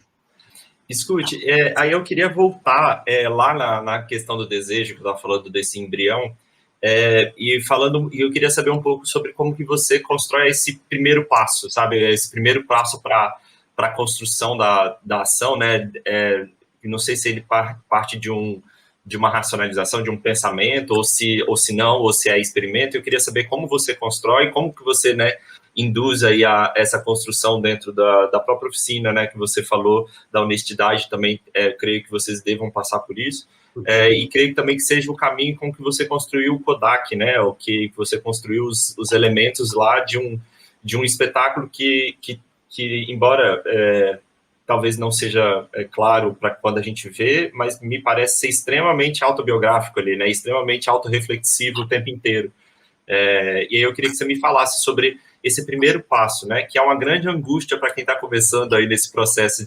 Escute, aí eu queria voltar lá na questão do desejo, que eu estava falando desse embrião, e eu queria saber um pouco sobre como que você constrói esse primeiro passo, sabe? Esse primeiro passo para a construção da ação, né? Não sei se ele parte de uma racionalização, de um pensamento, ou se não, ou se é experimento. Eu queria saber como você constrói, como que você, né, induz aí essa construção dentro da própria oficina, né, que você falou, da honestidade também, creio que vocês devam passar por isso, e creio também que seja o caminho com que você construiu o Kodak, né, o que você construiu os elementos lá de um espetáculo que embora talvez não seja claro para quando a gente vê, mas me parece ser extremamente autobiográfico ali, né, extremamente autorreflexivo o tempo inteiro. E aí eu queria que você me falasse sobre esse primeiro passo, né, que é uma grande angústia para quem está começando aí nesse processo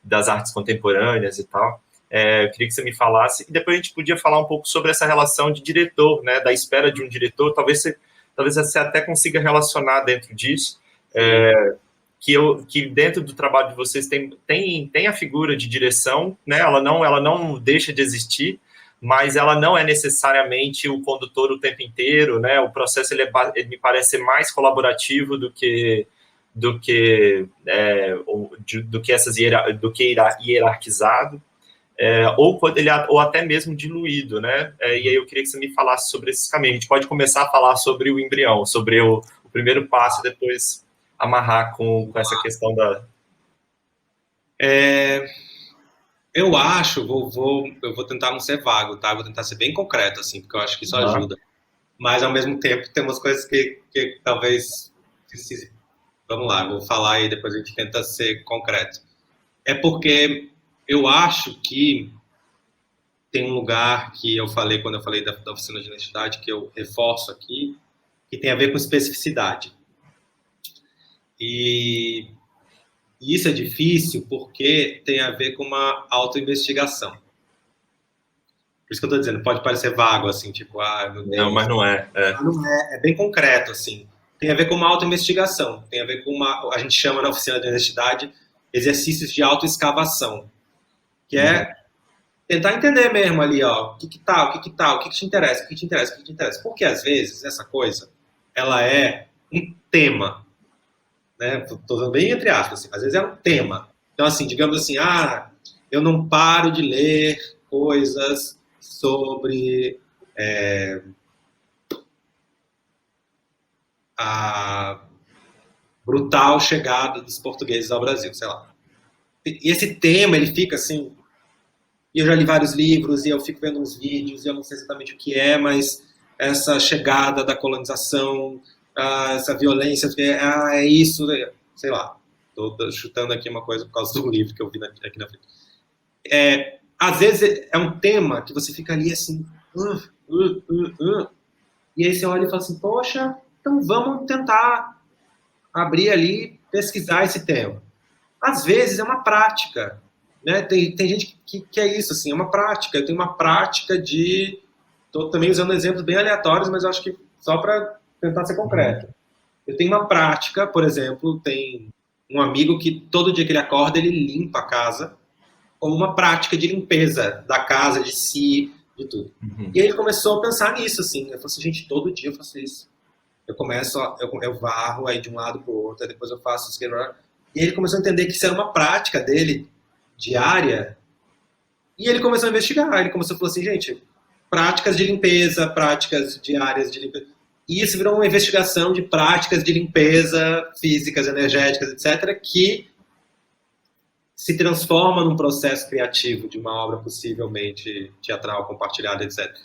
das artes contemporâneas e tal. Eu queria que você me falasse, e depois a gente podia falar um pouco sobre essa relação de diretor, né, da espera de um diretor, talvez você até consiga relacionar dentro disso, que dentro do trabalho de vocês tem a figura de direção, né, ela não deixa de existir, mas ela não é necessariamente o condutor o tempo inteiro, né? O processo ele me parece ser mais colaborativo do que hierarquizado, ou até mesmo diluído, né? E aí eu queria que você me falasse sobre esses caminhos. A gente pode começar a falar sobre o embrião, sobre o primeiro passo, e depois amarrar com essa questão da... Eu acho, eu vou tentar não ser vago, tá? Vou tentar ser bem concreto, assim, porque eu acho que isso ajuda. Mas, ao mesmo tempo, tem umas coisas que talvez precise. Vamos lá, vou falar e depois a gente tenta ser concreto. É porque eu acho que tem um lugar que eu falei quando eu falei da oficina de honestidade, que eu reforço aqui, que tem a ver com especificidade. E isso é difícil porque tem a ver com uma autoinvestigação. Por isso que eu estou dizendo, pode parecer vago, assim, tipo, meu Deus. Não, mas não é. Não é, é bem concreto, assim. Tem a ver com uma autoinvestigação, tem a ver com a gente chama na oficina de honestidade, exercícios de autoescavação, que é tentar entender mesmo ali, ó, o que te interessa, o que te interessa. Porque, às vezes, essa coisa, ela é um tema, né? Estou usando bem entre aspas, assim. Às vezes é um tema. Então, assim, digamos assim, eu não paro de ler coisas sobre a brutal chegada dos portugueses ao Brasil, sei lá. E esse tema, ele fica assim, e eu já li vários livros, e eu fico vendo uns vídeos, e eu não sei exatamente o que é, mas essa chegada da colonização, essa violência, é isso, sei lá. Estou chutando aqui uma coisa por causa do livro que eu vi aqui na frente. Às vezes é um tema que você fica ali assim, e aí você olha e fala assim, poxa, então vamos tentar abrir ali, pesquisar esse tema. Às vezes é uma prática, né? Tem gente que é isso, assim, é uma prática. Eu tenho uma prática de... Estou também usando exemplos bem aleatórios, mas eu acho que só para tentar ser concreto. Eu tenho uma prática, por exemplo, tem um amigo que todo dia que ele acorda, ele limpa a casa, como uma prática de limpeza da casa, de si, de tudo. E aí ele começou a pensar nisso, assim. Eu falei assim, gente, todo dia eu faço isso. Eu começo, eu varro aí de um lado para o outro, aí depois eu faço isso. E ele começou a entender que isso era uma prática dele, diária, e ele começou a investigar. Ele começou a falar assim, gente, práticas de limpeza, práticas diárias de limpeza. E isso virou uma investigação de práticas de limpeza físicas, energéticas, etc., que se transforma num processo criativo de uma obra possivelmente teatral, compartilhada, etc.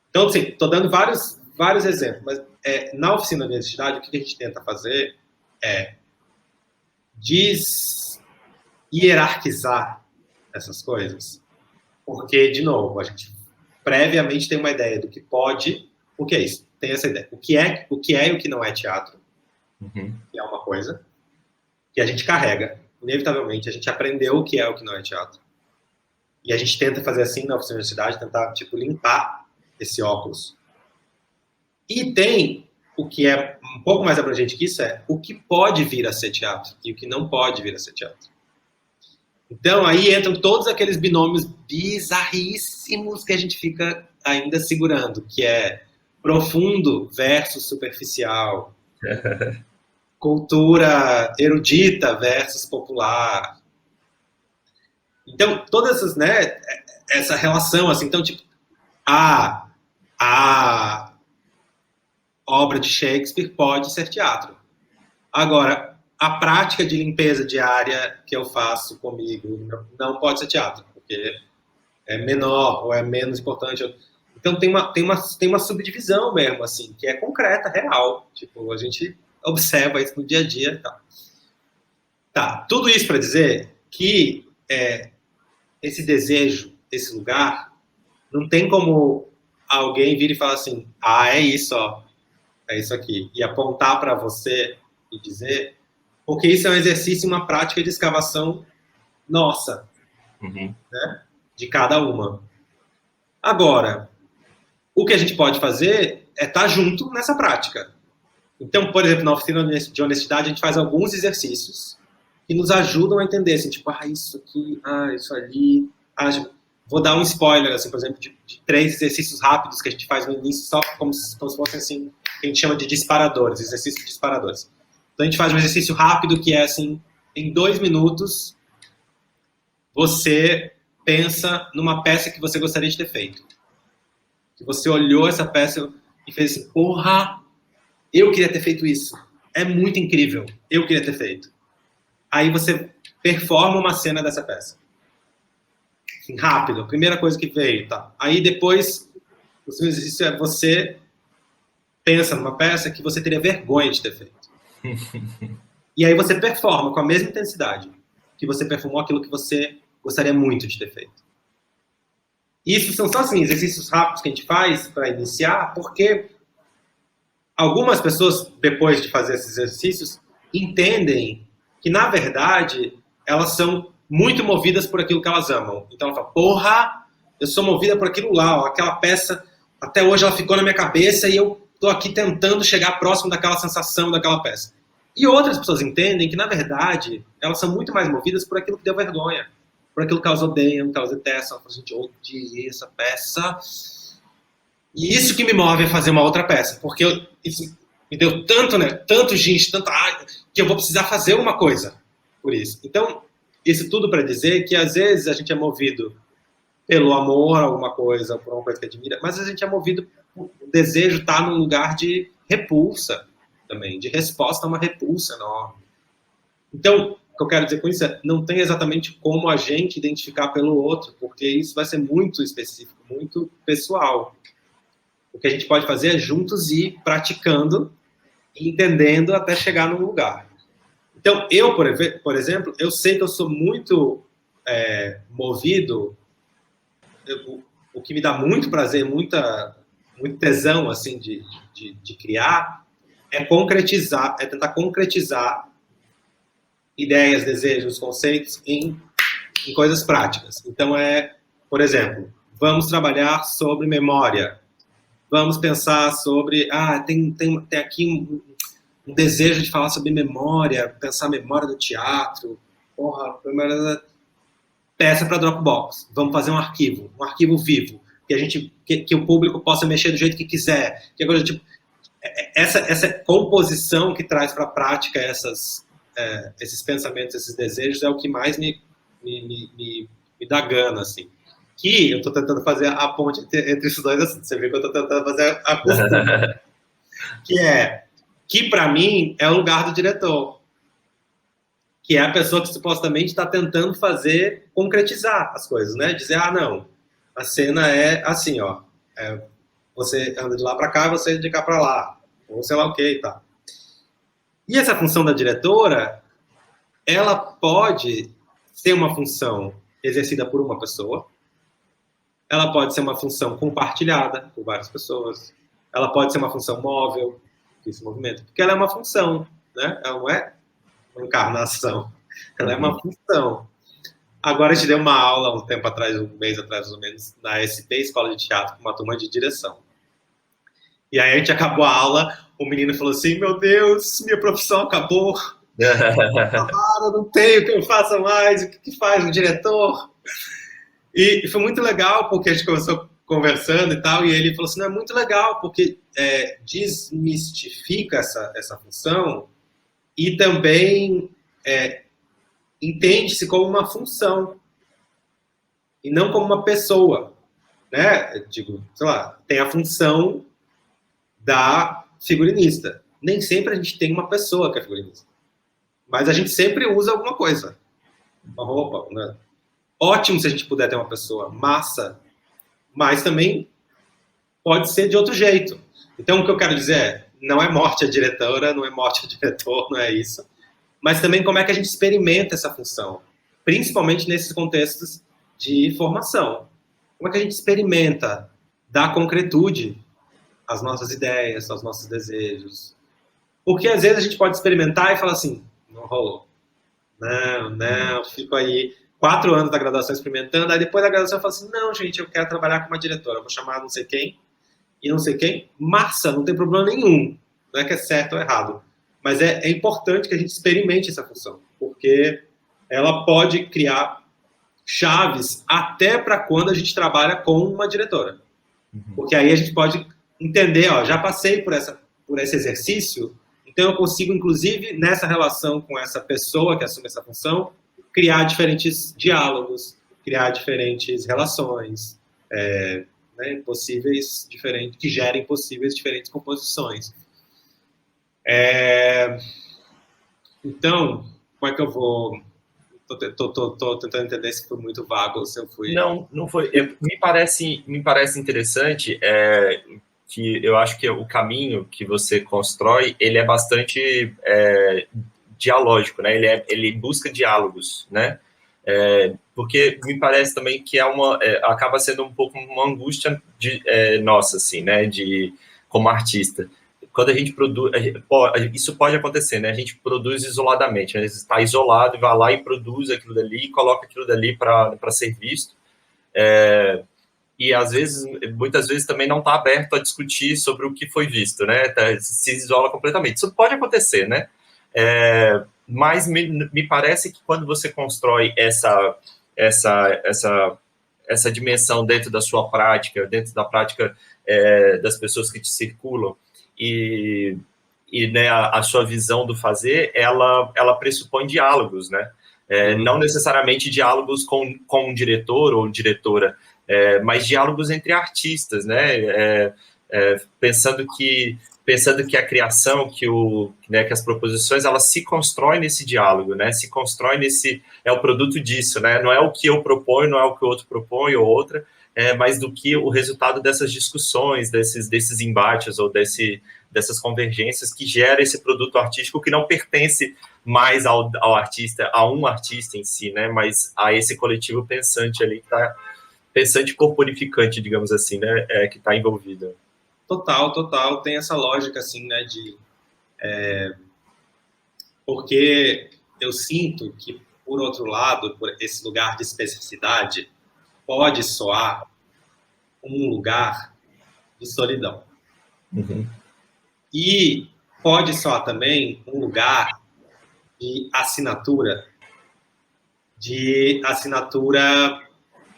Então, assim, estou dando vários exemplos, mas na oficina de honestidade, o que a gente tenta fazer é hierarquizar essas coisas, porque, de novo, a gente previamente tem uma ideia do que pode, o que é isso? Tem essa ideia. O que é e o que não é teatro, que é uma coisa que a gente carrega. Inevitavelmente, a gente aprendeu o que é o que não é teatro. E a gente tenta fazer assim na oficina de honestidade, tentar, tipo, limpar esse óculos. E tem o que é um pouco mais abrangente que isso, é o que pode vir a ser teatro e o que não pode vir a ser teatro. Então, aí entram todos aqueles binômios bizarríssimos que a gente fica ainda segurando, que é profundo versus superficial, cultura erudita versus popular. Então, todas essas, né, essa relação, assim, então, tipo, a obra de Shakespeare pode ser teatro. Agora, a prática de limpeza diária que eu faço comigo não pode ser teatro, porque é menor ou é menos importante. Então, tem uma subdivisão mesmo, assim, que é concreta, real. Tipo, a gente observa isso no dia a dia e tal. Tá, tudo isso para dizer que esse desejo, esse lugar, não tem como alguém vir e falar assim, é isso, ó, é isso aqui, e apontar para você e dizer, porque isso é um exercício, uma prática de escavação nossa, né, de cada uma. Agora, o que a gente pode fazer é estar junto nessa prática. Então, por exemplo, na oficina de honestidade, a gente faz alguns exercícios que nos ajudam a entender, assim, tipo, isso aqui, isso ali. vou dar um spoiler, assim, por exemplo, de 3 exercícios rápidos que a gente faz no início, só como se fossem, assim, que a gente chama de disparadores, exercícios disparadores. Então, a gente faz um exercício rápido que é, assim, em 2 minutos, você pensa numa peça que você gostaria de ter feito. Que você olhou essa peça e fez assim, porra, eu queria ter feito isso. É muito incrível, eu queria ter feito. Aí você performa uma cena dessa peça. Assim, rápido, a primeira coisa que veio, tá? Aí depois, o seu exercício é você pensa numa peça que você teria vergonha de ter feito. E aí você performa com a mesma intensidade que você performou aquilo que você gostaria muito de ter feito. Isso são só assim, exercícios rápidos que a gente faz para iniciar, porque algumas pessoas, depois de fazer esses exercícios, entendem que, na verdade, elas são muito movidas por aquilo que elas amam. Então ela fala, porra, eu sou movida por aquilo lá, ó, aquela peça, até hoje ela ficou na minha cabeça e eu tô aqui tentando chegar próximo daquela sensação daquela peça. E outras pessoas entendem que, na verdade, elas são muito mais movidas por aquilo que deu vergonha, por aquilo que elas odeiam, que elas detestam. Elas falam, gente, eu odiei essa peça. E isso que me move a fazer uma outra peça, porque isso me deu tanto, né, tanto gente, tanta área, que eu vou precisar fazer uma coisa por isso. Então, isso tudo para dizer que, às vezes, a gente é movido pelo amor a alguma coisa, por uma coisa que admira, mas a gente é movido, o desejo está num lugar de repulsa também, de resposta a uma repulsa enorme. Então, o que eu quero dizer com isso é, não tem exatamente como a gente identificar pelo outro, porque isso vai ser muito específico, muito pessoal. O que a gente pode fazer é juntos ir praticando e entendendo até chegar num lugar. Então, eu, por exemplo, eu sei que eu sou muito movido, o que me dá muito prazer, muito tesão assim, de criar, é concretizar, é tentar concretizar ideias, desejos, conceitos em coisas práticas. Então, por exemplo, vamos trabalhar sobre memória. Vamos pensar sobre... tem aqui um desejo de falar sobre memória, pensar a memória do teatro. Porra, peça para Dropbox. Vamos fazer um arquivo vivo, que o público possa mexer do jeito que quiser. Que agora, tipo, essa composição que traz para a prática esses pensamentos, esses desejos, é o que mais me dá gana, assim. Que eu estou tentando fazer a ponte entre esses dois assuntos. Você viu que eu estou tentando fazer a costura. Que para mim é o lugar do diretor. Que é a pessoa que supostamente está tentando concretizar as coisas, né? Dizer, não, a cena é assim, ó. Você anda de lá para cá, você de cá para lá. Ou sei lá o que e tal. E essa função da diretora, ela pode ser uma função exercida por uma pessoa, ela pode ser uma função compartilhada por várias pessoas, ela pode ser uma função móvel, que se movimenta, porque ela é uma função, né? Ela não é uma encarnação, ela é uma função. Agora a gente deu uma aula um tempo atrás, um mês atrás, mais ou menos, na SP, Escola de Teatro, com uma turma de direção. E aí a gente acabou a aula, o menino falou assim, meu Deus, minha profissão acabou. Eu não tenho o que eu faça mais, o que faz o diretor? E foi muito legal, porque a gente começou conversando e tal, e ele falou assim, não, é muito legal, porque desmistifica essa função e também entende-se como uma função e não como uma pessoa, né? Digo, sei lá, tem a função da figurinista. Nem sempre a gente tem uma pessoa que é figurinista. Mas a gente sempre usa alguma coisa. Uma roupa, né? Ótimo se a gente puder ter uma pessoa, massa. Mas também pode ser de outro jeito. Então, o que eu quero dizer é, não é morte a diretora, não é morte a diretor, não é isso. Mas também como é que a gente experimenta essa função. Principalmente nesses contextos de formação. Como é que a gente experimenta dar concretude às nossas ideias, aos nossos desejos. Porque às vezes a gente pode experimentar e falar assim, não rolou. Não, fico aí 4 anos da graduação experimentando, aí depois da graduação eu falo assim, não, gente, eu quero trabalhar com uma diretora, eu vou chamar não sei quem e não sei quem. Massa, não tem problema nenhum. Não é que é certo ou errado. Mas é importante que a gente experimente essa função, porque ela pode criar chaves até para quando a gente trabalha com uma diretora. Porque aí a gente pode entender, ó, já passei por esse exercício, então eu consigo, inclusive, nessa relação com essa pessoa que assume essa função, criar diferentes diálogos, criar diferentes relações, né, possíveis diferentes, que gerem possíveis diferentes composições. Então, como é que eu vou... Tô tentando entender se foi muito vago ou se eu fui... Não foi. Me parece interessante que eu acho que o caminho que você constrói, ele é bastante dialógico, né? Ele busca diálogos, né? Porque me parece também que acaba sendo um pouco uma angústia nossa, assim, né? Como artista. Quando a gente produz, isso pode acontecer, né? A gente produz isoladamente, né? Está isolado e vai lá e produz aquilo dali, e coloca aquilo dali para ser visto. E às vezes, muitas vezes também não está aberto a discutir sobre o que foi visto, né? Se isola completamente. Isso pode acontecer, né? Mas me parece que quando você constrói essa dimensão dentro da sua prática, dentro da prática das pessoas que te circulam, e né, a sua visão do fazer, ela pressupõe diálogos, né? Não necessariamente diálogos com um diretor ou diretora, mas diálogos entre artistas, né? Pensando que a criação, que as proposições, elas se constroem nesse diálogo, né? Se constrói é o produto disso, né? Não é o que eu proponho, não é o que o outro propõe ou outra, mas do que o resultado dessas discussões, desses embates ou dessas convergências que gera esse produto artístico que não pertence mais ao artista, a um artista em si, né? Mas a esse coletivo pensante ali, que tá, pensante corporificante, digamos assim, né? Que está envolvido. Total. Tem essa lógica, assim, né? Porque eu sinto que, por outro lado, por esse lugar de especificidade, pode soar um lugar de solidão. Uhum. E pode soar também um lugar de assinatura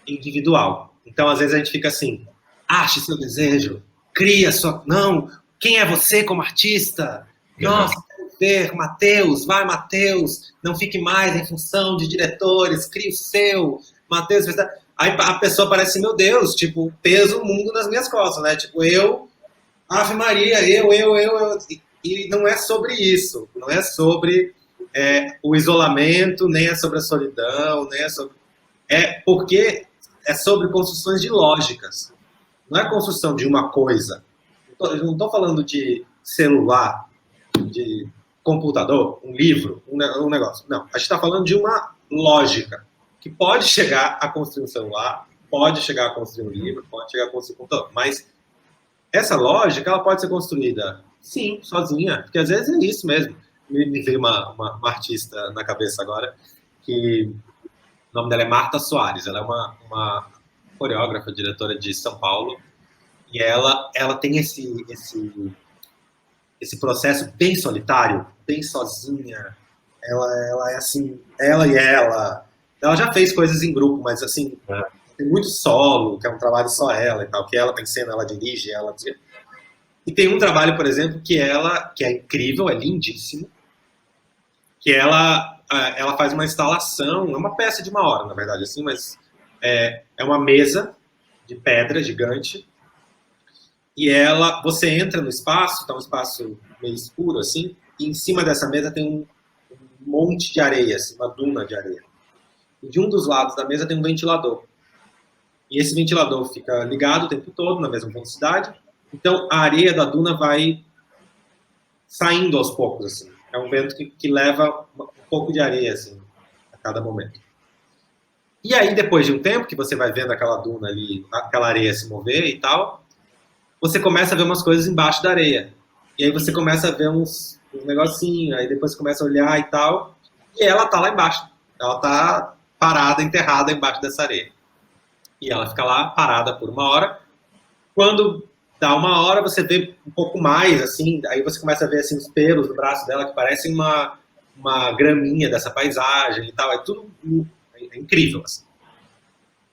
individual. Então, às vezes, a gente fica assim, ache seu desejo, cria sua... Não, quem é você como artista? Nossa, quero ver, Matheus, vai, Matheus, não fique mais em função de diretores, crie o seu, Matheus... Aí a pessoa parece, meu Deus, tipo, peso o mundo nas minhas costas, né? Tipo, Ave Maria, eu. E não é sobre isso. Não é sobre o isolamento, nem é sobre a solidão, nem é sobre... porque é sobre construções de lógicas. Não é construção de uma coisa. Eu não estou falando de celular, de computador, um livro, um negócio. Não, a gente está falando de uma lógica que pode chegar a construir um celular, pode chegar a construir um livro, pode chegar a construir um computador, mas essa lógica, ela pode ser construída, sim, sozinha, porque às vezes é isso mesmo. Me veio uma artista na cabeça agora, que o nome dela é Marta Soares, ela é uma coreógrafa, diretora de São Paulo, e ela tem esse processo bem solitário, bem sozinha, ela é assim, ela. Ela já fez coisas em grupo, mas assim, tem muito solo, que é um trabalho só ela e tal, que ela tem cena, ela dirige, ela... E tem um trabalho, por exemplo, que é incrível, é lindíssimo, que ela faz uma instalação, é uma peça de 1 hora, na verdade, assim, mas é uma mesa de pedra gigante, e você entra no espaço, tá um espaço meio escuro, assim, e em cima dessa mesa tem um monte de areia, assim, uma duna de areia. E de um dos lados da mesa tem um ventilador. E esse ventilador fica ligado o tempo todo, na mesma velocidade. Então, a areia da duna vai saindo aos poucos, assim. É um vento que leva um pouco de areia, assim, a cada momento. E aí, depois de um tempo que você vai vendo aquela duna ali, aquela areia se mover e tal, você começa a ver umas coisas embaixo da areia. E aí você começa a ver uns negocinhos, aí depois você começa a olhar e tal, e ela tá lá embaixo. Ela tá parada, enterrada embaixo dessa areia. E ela fica lá parada por 1 hora. Quando dá 1 hora, você vê um pouco mais, assim, aí você começa a ver assim, os pelos no braço dela, que parecem uma graminha dessa paisagem e tal. É tudo incrível, assim.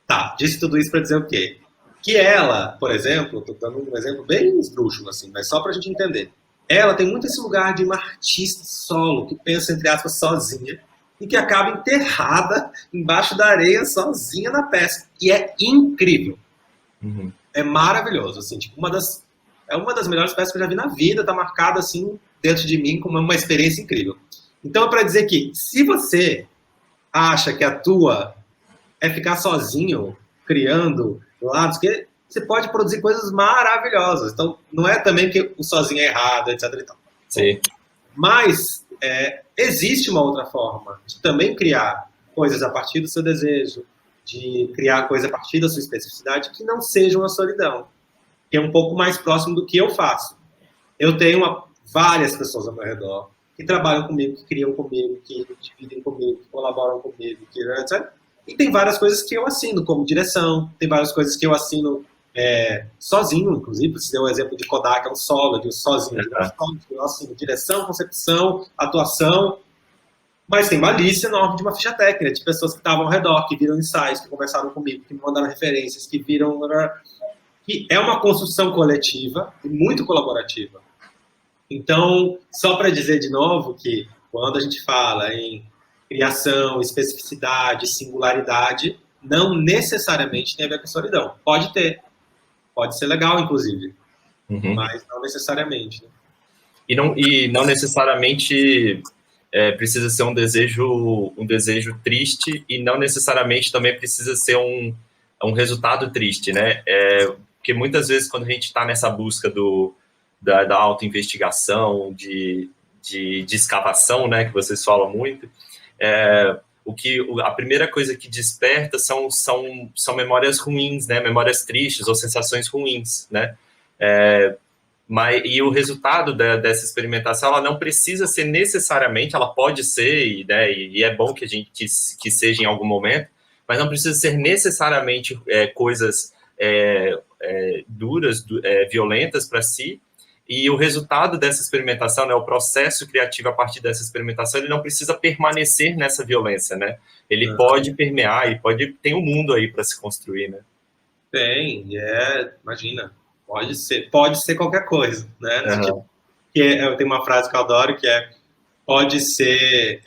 Tá, disse tudo isso para dizer o quê? Que ela, por exemplo, tô dando um exemplo bem esdrúxulo, assim, mas só pra gente entender. Ela tem muito esse lugar de uma artista solo, que pensa, entre aspas, sozinha, e que acaba enterrada embaixo da areia, sozinha na peça. E é incrível. Uhum. É maravilhoso, assim, tipo, é uma das melhores peças que eu já vi na vida, tá marcada, assim, dentro de mim como uma experiência incrível. Então, é para dizer que, se você acha que a tua é ficar sozinho, criando lados, que você pode produzir coisas maravilhosas. Então, não é também que o sozinho é errado, etc. E tal. Sim. Mas existe uma outra forma de também criar coisas a partir do seu desejo, de criar coisas a partir da sua especificidade que não sejam a solidão, que é um pouco mais próximo do que eu faço. Eu tenho várias pessoas ao meu redor que trabalham comigo, que criam comigo, que dividem comigo, que colaboram comigo, que, etc. E tem várias coisas que eu assino, como direção, tem várias coisas que eu assino sozinho, inclusive, você deu o exemplo de Kodak, é um solo, de sozinho, eu assino direção, concepção, atuação, mas tem uma lista enorme de uma ficha técnica, de pessoas que estavam ao redor, que viram ensaios, que conversaram comigo, que me mandaram referências, que viram... que é uma construção coletiva e muito colaborativa. Então, só para dizer de novo que quando a gente fala em criação, especificidade, singularidade, não necessariamente tem a ver com solidão. Pode ter. Pode ser legal, inclusive. Uhum. Mas não necessariamente. Né? E não necessariamente precisa ser um desejo triste, e não necessariamente também precisa ser um resultado triste, né? Porque muitas vezes, quando a gente está nessa busca da autoinvestigação, de escavação, né, que vocês falam muito, a primeira coisa que desperta são memórias ruins, né, memórias tristes ou sensações ruins, né, e o resultado dessa experimentação, ela não precisa ser necessariamente, ela pode ser, né, e é bom que seja em algum momento, mas não precisa ser necessariamente coisas duras, violentas para si. E o resultado dessa experimentação, né, o processo criativo a partir dessa experimentação, ele não precisa permanecer nessa violência, né? Ele pode permear, tem um mundo aí para se construir, né? Tem, imagina, pode ser qualquer coisa, né? Uhum. Tipo, eu tenho uma frase que eu adoro que pode ser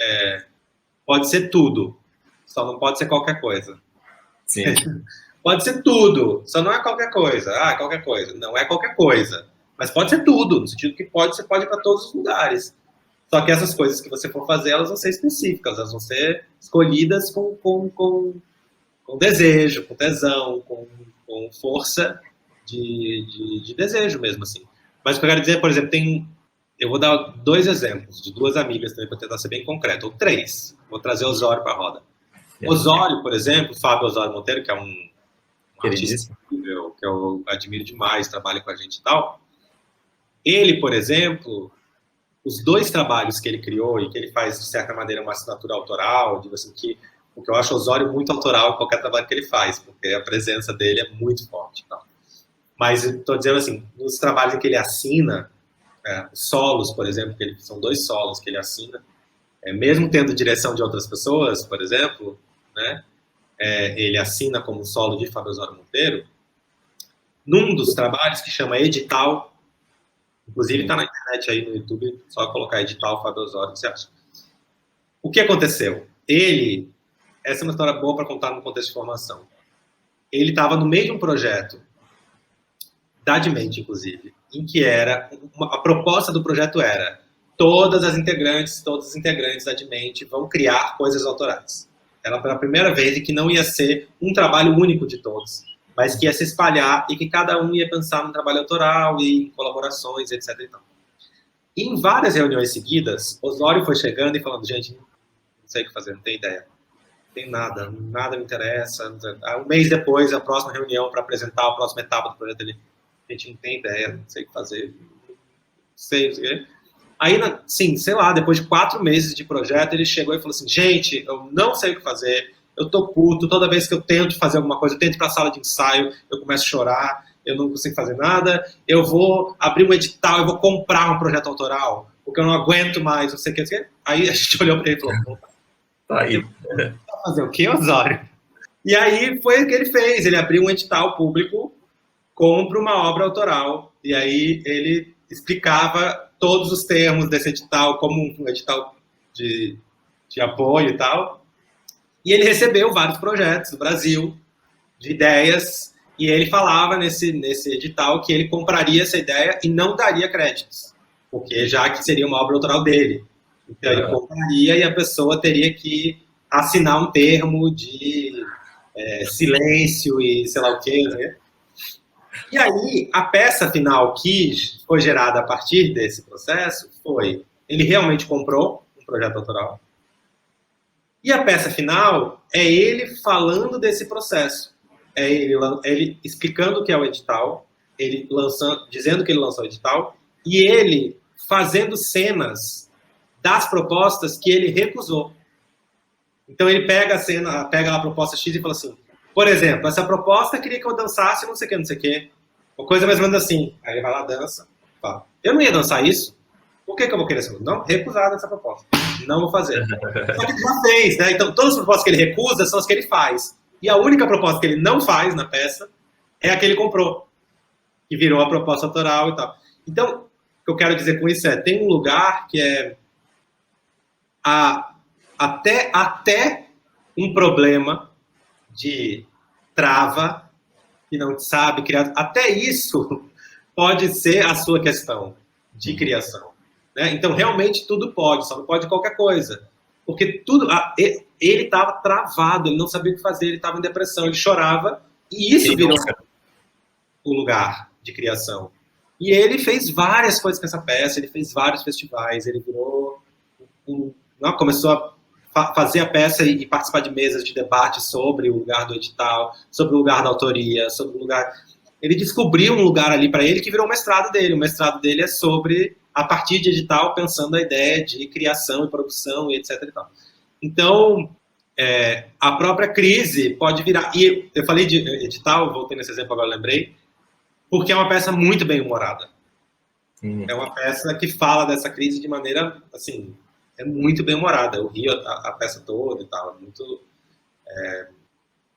tudo, só não pode ser qualquer coisa. Sim. Pode ser tudo, só não é qualquer coisa. Qualquer coisa. Não é qualquer coisa. Mas pode ser tudo, no sentido que você pode ir para todos os lugares. Só que essas coisas que você for fazer, elas vão ser específicas, elas vão ser escolhidas com desejo, com tesão, com força de desejo mesmo, assim. Mas o que eu quero dizer, por exemplo, eu vou dar 2 exemplos de 2 amigas também, para tentar ser bem concreto, ou 3. Vou trazer o Osório para a roda. Osório, por exemplo, Fábio Osório Monteiro, que é um artista incrível, que eu admiro demais, trabalha com a gente e tal. Ele, por exemplo, os 2 trabalhos que ele criou e que ele faz, de certa maneira, uma assinatura autoral, digo assim, porque eu acho o Osório muito autoral em qualquer trabalho que ele faz, porque a presença dele é muito forte. Tá? Mas estou dizendo assim, nos trabalhos em que ele assina, solos, por exemplo, são 2 solos que ele assina, mesmo tendo direção de outras pessoas, por exemplo, né, ele assina como solo de Fábio Osório Monteiro, num dos trabalhos que chama Edital, inclusive está na internet aí no YouTube, só colocar Edital Fábio Osório, o que você acha? O que aconteceu? Essa é uma história boa para contar no contexto de formação. Ele estava no meio de um projeto, da Dimente, inclusive, em que a proposta do projeto era todos os integrantes da Dimente vão criar coisas autorais. Era pela primeira vez, e que não ia ser um trabalho único de todos, mas que ia se espalhar e que cada um ia pensar no trabalho autoral e em colaborações, etc. E em várias reuniões seguidas, Osório foi chegando e falando, gente, não sei o que fazer, não tenho ideia. Não tem nada me interessa. Um mês depois, a próxima reunião para apresentar a próxima etapa do projeto dele, a gente não tem ideia, não sei o que fazer, não sei o que. Aí, sim, sei lá, depois de 4 meses de projeto, ele chegou e falou assim, gente, eu não sei o que fazer, eu tô puto, toda vez que eu tento fazer alguma coisa, eu tento ir pra sala de ensaio, eu começo a chorar, eu não consigo fazer nada, eu vou abrir um edital, eu vou comprar um projeto autoral, porque eu não aguento mais, não sei o que. Aí a gente olhou pra ele e falou, tá aí. Vai fazer o quê, Osório? E aí foi o que ele fez. Ele abriu um edital público, compra uma obra autoral. E aí ele explicava todos os termos desse edital, como um edital de apoio e tal. E ele recebeu vários projetos do Brasil, de ideias, e ele falava nesse edital que ele compraria essa ideia e não daria créditos, porque já que seria uma obra autoral dele. Então ele compraria e a pessoa teria que assinar um termo de silêncio e sei lá o quê, né? E aí, a peça final que foi gerada a partir desse processo foi, ele realmente comprou um projeto autoral, e a peça final é ele falando desse processo. É ele explicando o que é o edital, ele dizendo que ele lançou o edital, e ele fazendo cenas das propostas que ele recusou. Então ele pega a proposta X e fala assim, por exemplo, essa proposta queria que eu dançasse não sei o que, uma coisa mais ou menos assim. Aí ele vai lá, dança, fala, eu não ia dançar isso, por que eu vou querer isso? Não, recusar essa proposta. Não vou fazer. Só que ele já fez, né? Então, todas as propostas que ele recusa são as que ele faz. E a única proposta que ele não faz na peça é a que ele comprou, que virou a proposta autoral e tal. Então, o que eu quero dizer com isso é, tem um lugar que é até um problema de trava, que não sabe criar. Até isso pode ser a sua questão de criação. Né? Então, realmente, tudo pode, só não pode qualquer coisa. Porque tudo... Ele estava travado, ele não sabia o que fazer, ele estava em depressão, ele chorava, e isso virou o lugar de criação. E ele fez várias coisas com essa peça, ele fez vários festivais, ele virou... começou a fazer a peça e participar de mesas de debate sobre o lugar do edital, sobre o lugar da autoria, sobre o lugar... Ele descobriu um lugar ali para ele que virou o mestrado dele. O mestrado dele é sobre, a partir de edital, pensando a ideia de criação e produção e etc. E tal. Então, a própria crise pode virar... E eu falei de edital, voltei nesse exemplo, agora lembrei, porque é uma peça muito bem-humorada. É uma peça que fala dessa crise de maneira, assim, é muito bem-humorada. Eu ri a peça toda e tal. Muito...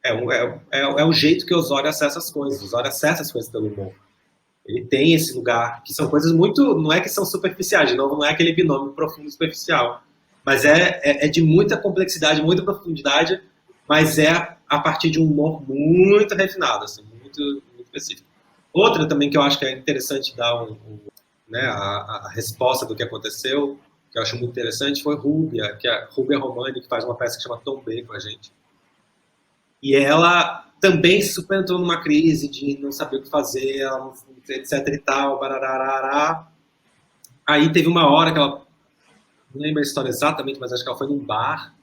É o jeito que o Osório acessa as coisas. O Osório acessa as coisas pelo humor. Ele tem esse lugar, que são coisas muito... Não é que são superficiais, de novo, não é aquele binômio profundo e superficial. Mas é de muita complexidade, muita profundidade, mas é a partir de um humor muito refinado, assim, muito, muito específico. Outra também que eu acho que é interessante dar né, a resposta do que aconteceu, que eu acho muito interessante, foi Rúbia, que é a Rúbia Romani, que faz uma peça que chama Tom B com a gente. E ela também super entrou numa crise de não saber o que fazer, etc e tal, barararará. Aí teve uma hora que ela, não lembro a história exatamente, mas acho que ela foi num bar,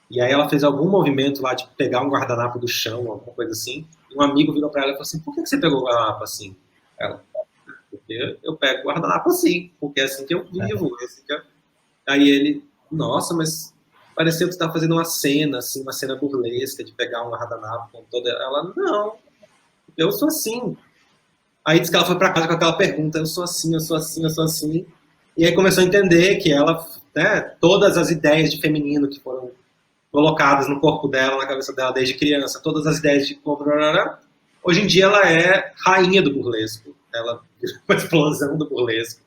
e aí ela fez algum movimento lá, de pegar um guardanapo do chão, alguma coisa assim, e um amigo virou pra ela e falou assim, por que você pegou o guardanapo assim? Ela, porque eu pego o guardanapo assim, porque é assim que eu vivo. É assim que eu... Aí ele, nossa, mas pareceu que você estava fazendo uma cena, assim, uma cena burlesca, de pegar um guardanapo com toda... Ela, não, eu sou assim. Aí disse que ela foi pra casa com aquela pergunta, eu sou assim, eu sou assim, eu sou assim. E aí começou a entender que ela, né, todas as ideias de feminino que foram colocadas no corpo dela, na cabeça dela desde criança, todas as ideias de... Hoje em dia ela é rainha do burlesco. Ela é uma explosão do burlesco.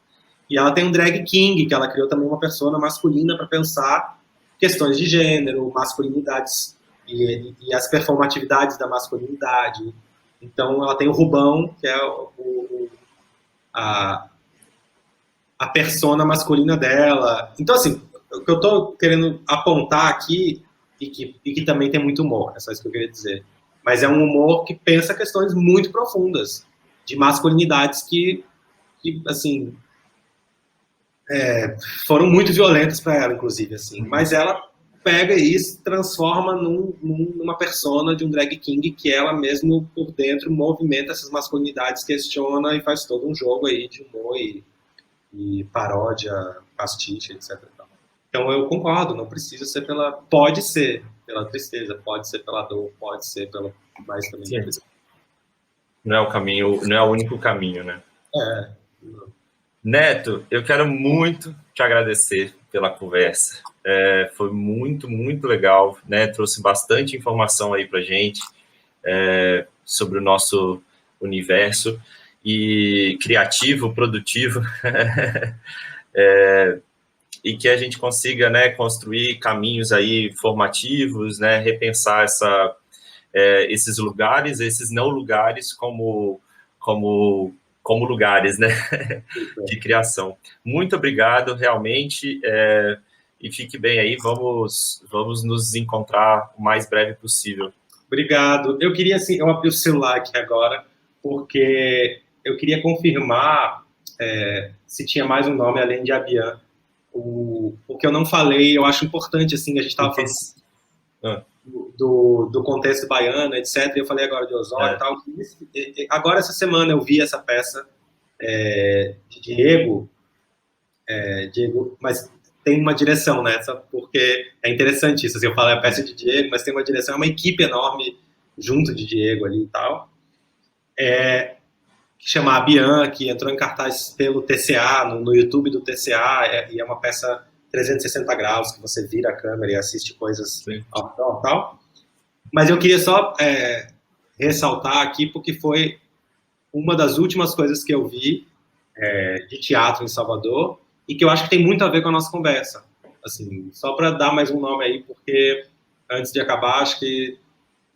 E ela tem um drag king, que ela criou também uma persona masculina para pensar questões de gênero, masculinidades e as performatividades da masculinidade. Então ela tem o Rubão, que é a persona masculina dela. Então, assim, o que eu estou querendo apontar aqui, e que também tem muito humor, é só isso que eu queria dizer, mas é um humor que pensa questões muito profundas, de masculinidades que assim, foram muito violentas para ela, inclusive, assim. Mas ela pega e se transforma numa persona de um drag king que ela mesmo, por dentro, movimenta essas masculinidades, questiona e faz todo um jogo aí de humor e paródia, pastiche, etc. Então eu concordo, não precisa ser pela... Pode ser pela tristeza, pode ser pela dor, pode ser pela... Mas também não é o caminho, não é o único caminho, né? Não. Neto, eu quero muito te agradecer pela conversa. Foi muito, muito legal, né? Trouxe bastante informação aí para gente sobre o nosso universo e criativo, produtivo, e que a gente consiga, né, construir caminhos aí formativos, né, repensar esses lugares, esses não lugares como lugares, né, de criação. Muito obrigado, realmente, e fique bem aí, vamos nos encontrar o mais breve possível. Obrigado. Eu queria, assim, eu abri o celular aqui agora, porque eu queria confirmar se tinha mais um nome além de Abian. O que eu não falei, eu acho importante, assim, a gente estava falando do contexto baiano, etc. Eu falei agora de Osório e tal. Agora, essa semana, eu vi essa peça de Diego, mas tem uma direção nessa, porque é interessante isso. Assim, eu falo a peça de Diego, mas tem uma direção, é uma equipe enorme junto de Diego ali e tal. Que chama Abian, que entrou em cartaz pelo TCA, no YouTube do TCA, e é uma peça 360 graus, que você vira a câmera e assiste coisas ao tal. Mas eu queria só ressaltar aqui, porque foi uma das últimas coisas que eu vi de teatro em Salvador, e que eu acho que tem muito a ver com a nossa conversa. Assim, só para dar mais um nome aí, porque antes de acabar, acho que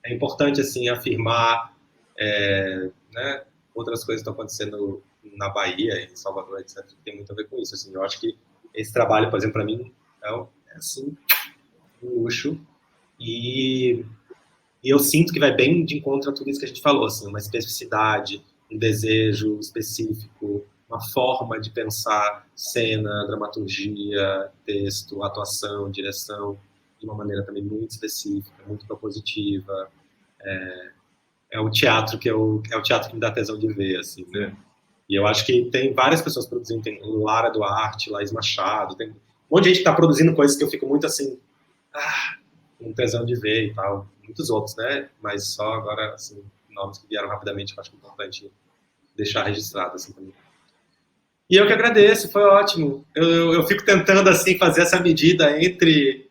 é importante assim afirmar, né, outras coisas que estão acontecendo na Bahia, em Salvador, etc., que tem muito a ver com isso. Assim, eu acho que esse trabalho, por exemplo, para mim, é assim, um luxo. E eu sinto que vai bem de encontro a tudo isso que a gente falou, assim, uma especificidade, um desejo específico, uma forma de pensar cena, dramaturgia, texto, atuação, direção, de uma maneira também muito específica, muito propositiva. É o teatro é o teatro que me dá tesão de ver, assim. E eu acho que tem várias pessoas produzindo, tem Lara Duarte, Laís Machado, tem um monte de gente que está produzindo coisas que eu fico muito assim, com tesão de ver e tal. Muitos outros, né? Mas só agora, assim, nomes que vieram rapidamente, eu acho importante deixar registrado, assim, também. E eu que agradeço, foi ótimo. Eu fico tentando, assim, fazer essa medida entre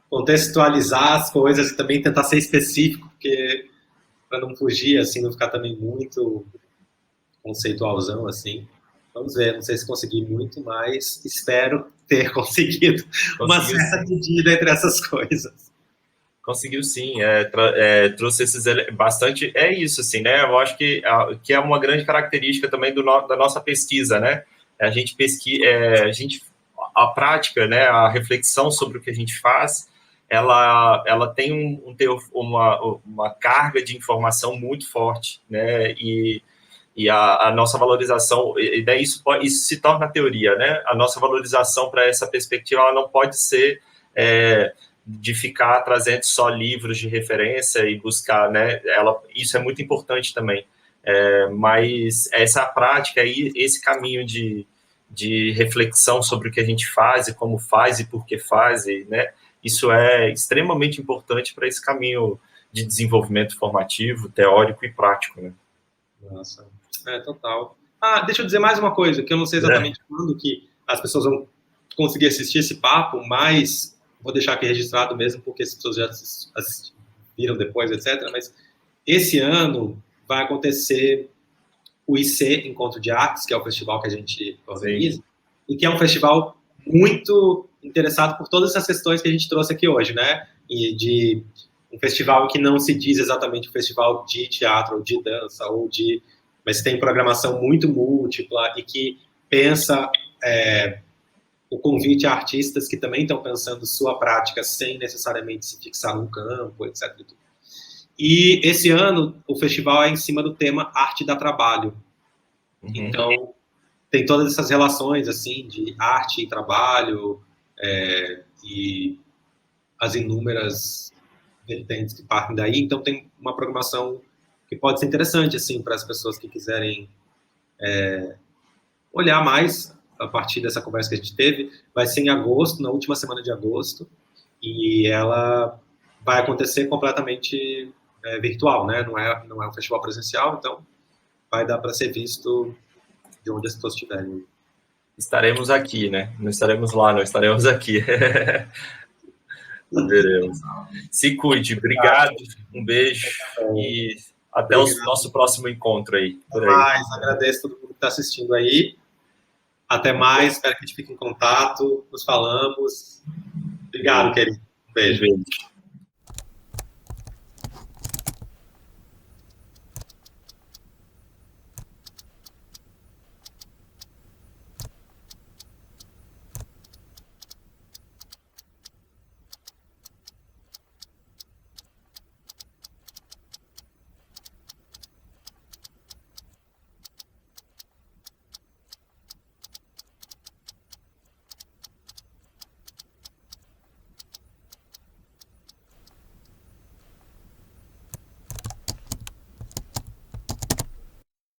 contextualizar as coisas e também tentar ser específico, porque para não fugir, assim, não ficar também muito conceitualzão, assim. Vamos ver, não sei se consegui muito, mas espero ter conseguido uma certa medida entre essas coisas. Conseguiu sim, trouxe esses bastante, é isso assim, né? Eu acho que é uma grande característica também da nossa pesquisa, né? A gente a prática, né? A reflexão sobre o que a gente faz, ela tem uma carga de informação muito forte, né? E a nossa valorização, e daí isso se torna teoria, né? A nossa valorização para essa perspectiva, ela não pode ser de ficar trazendo só livros de referência e buscar, né? Isso é muito importante também. Mas essa prática aí, esse caminho de reflexão sobre o que a gente faz e como faz e por que faz, né? Isso é extremamente importante para esse caminho de desenvolvimento formativo, teórico e prático, né? Nossa, total. Deixa eu dizer mais uma coisa, que eu não sei exatamente quando que as pessoas vão conseguir assistir esse papo, mas vou deixar aqui registrado mesmo, porque as pessoas já viram depois, etc. Mas esse ano vai acontecer o IC, Encontro de Artes, que é o festival que a gente organiza, sim, e que é um festival muito interessado por todas essas questões que a gente trouxe aqui hoje, né? E de um festival que não se diz exatamente um festival de teatro ou de dança, mas tem programação muito múltipla e que pensa o convite a artistas que também estão pensando sua prática sem necessariamente se fixar num campo, etc. E esse ano o festival é em cima do tema Arte dá Trabalho. Uhum. Então tem todas essas relações assim de arte e trabalho e as inúmeras vertentes que partem daí. Então tem uma programação que pode ser interessante assim para as pessoas que quiserem olhar mais a partir dessa conversa que a gente teve. Vai ser em agosto, na última semana de agosto, e ela vai acontecer completamente virtual, né? Não é um festival presencial, então vai dar para ser visto de onde as pessoas estiverem. Estaremos aqui, né? Não estaremos lá, não estaremos aqui. Veremos. Se cuide. Obrigado. Um beijo. E até o nosso próximo encontro aí. Até mais. Agradeço a todo mundo que está assistindo aí. Até mais. Espero que a gente fique em contato. Nos falamos. Obrigado, querido. Um beijo.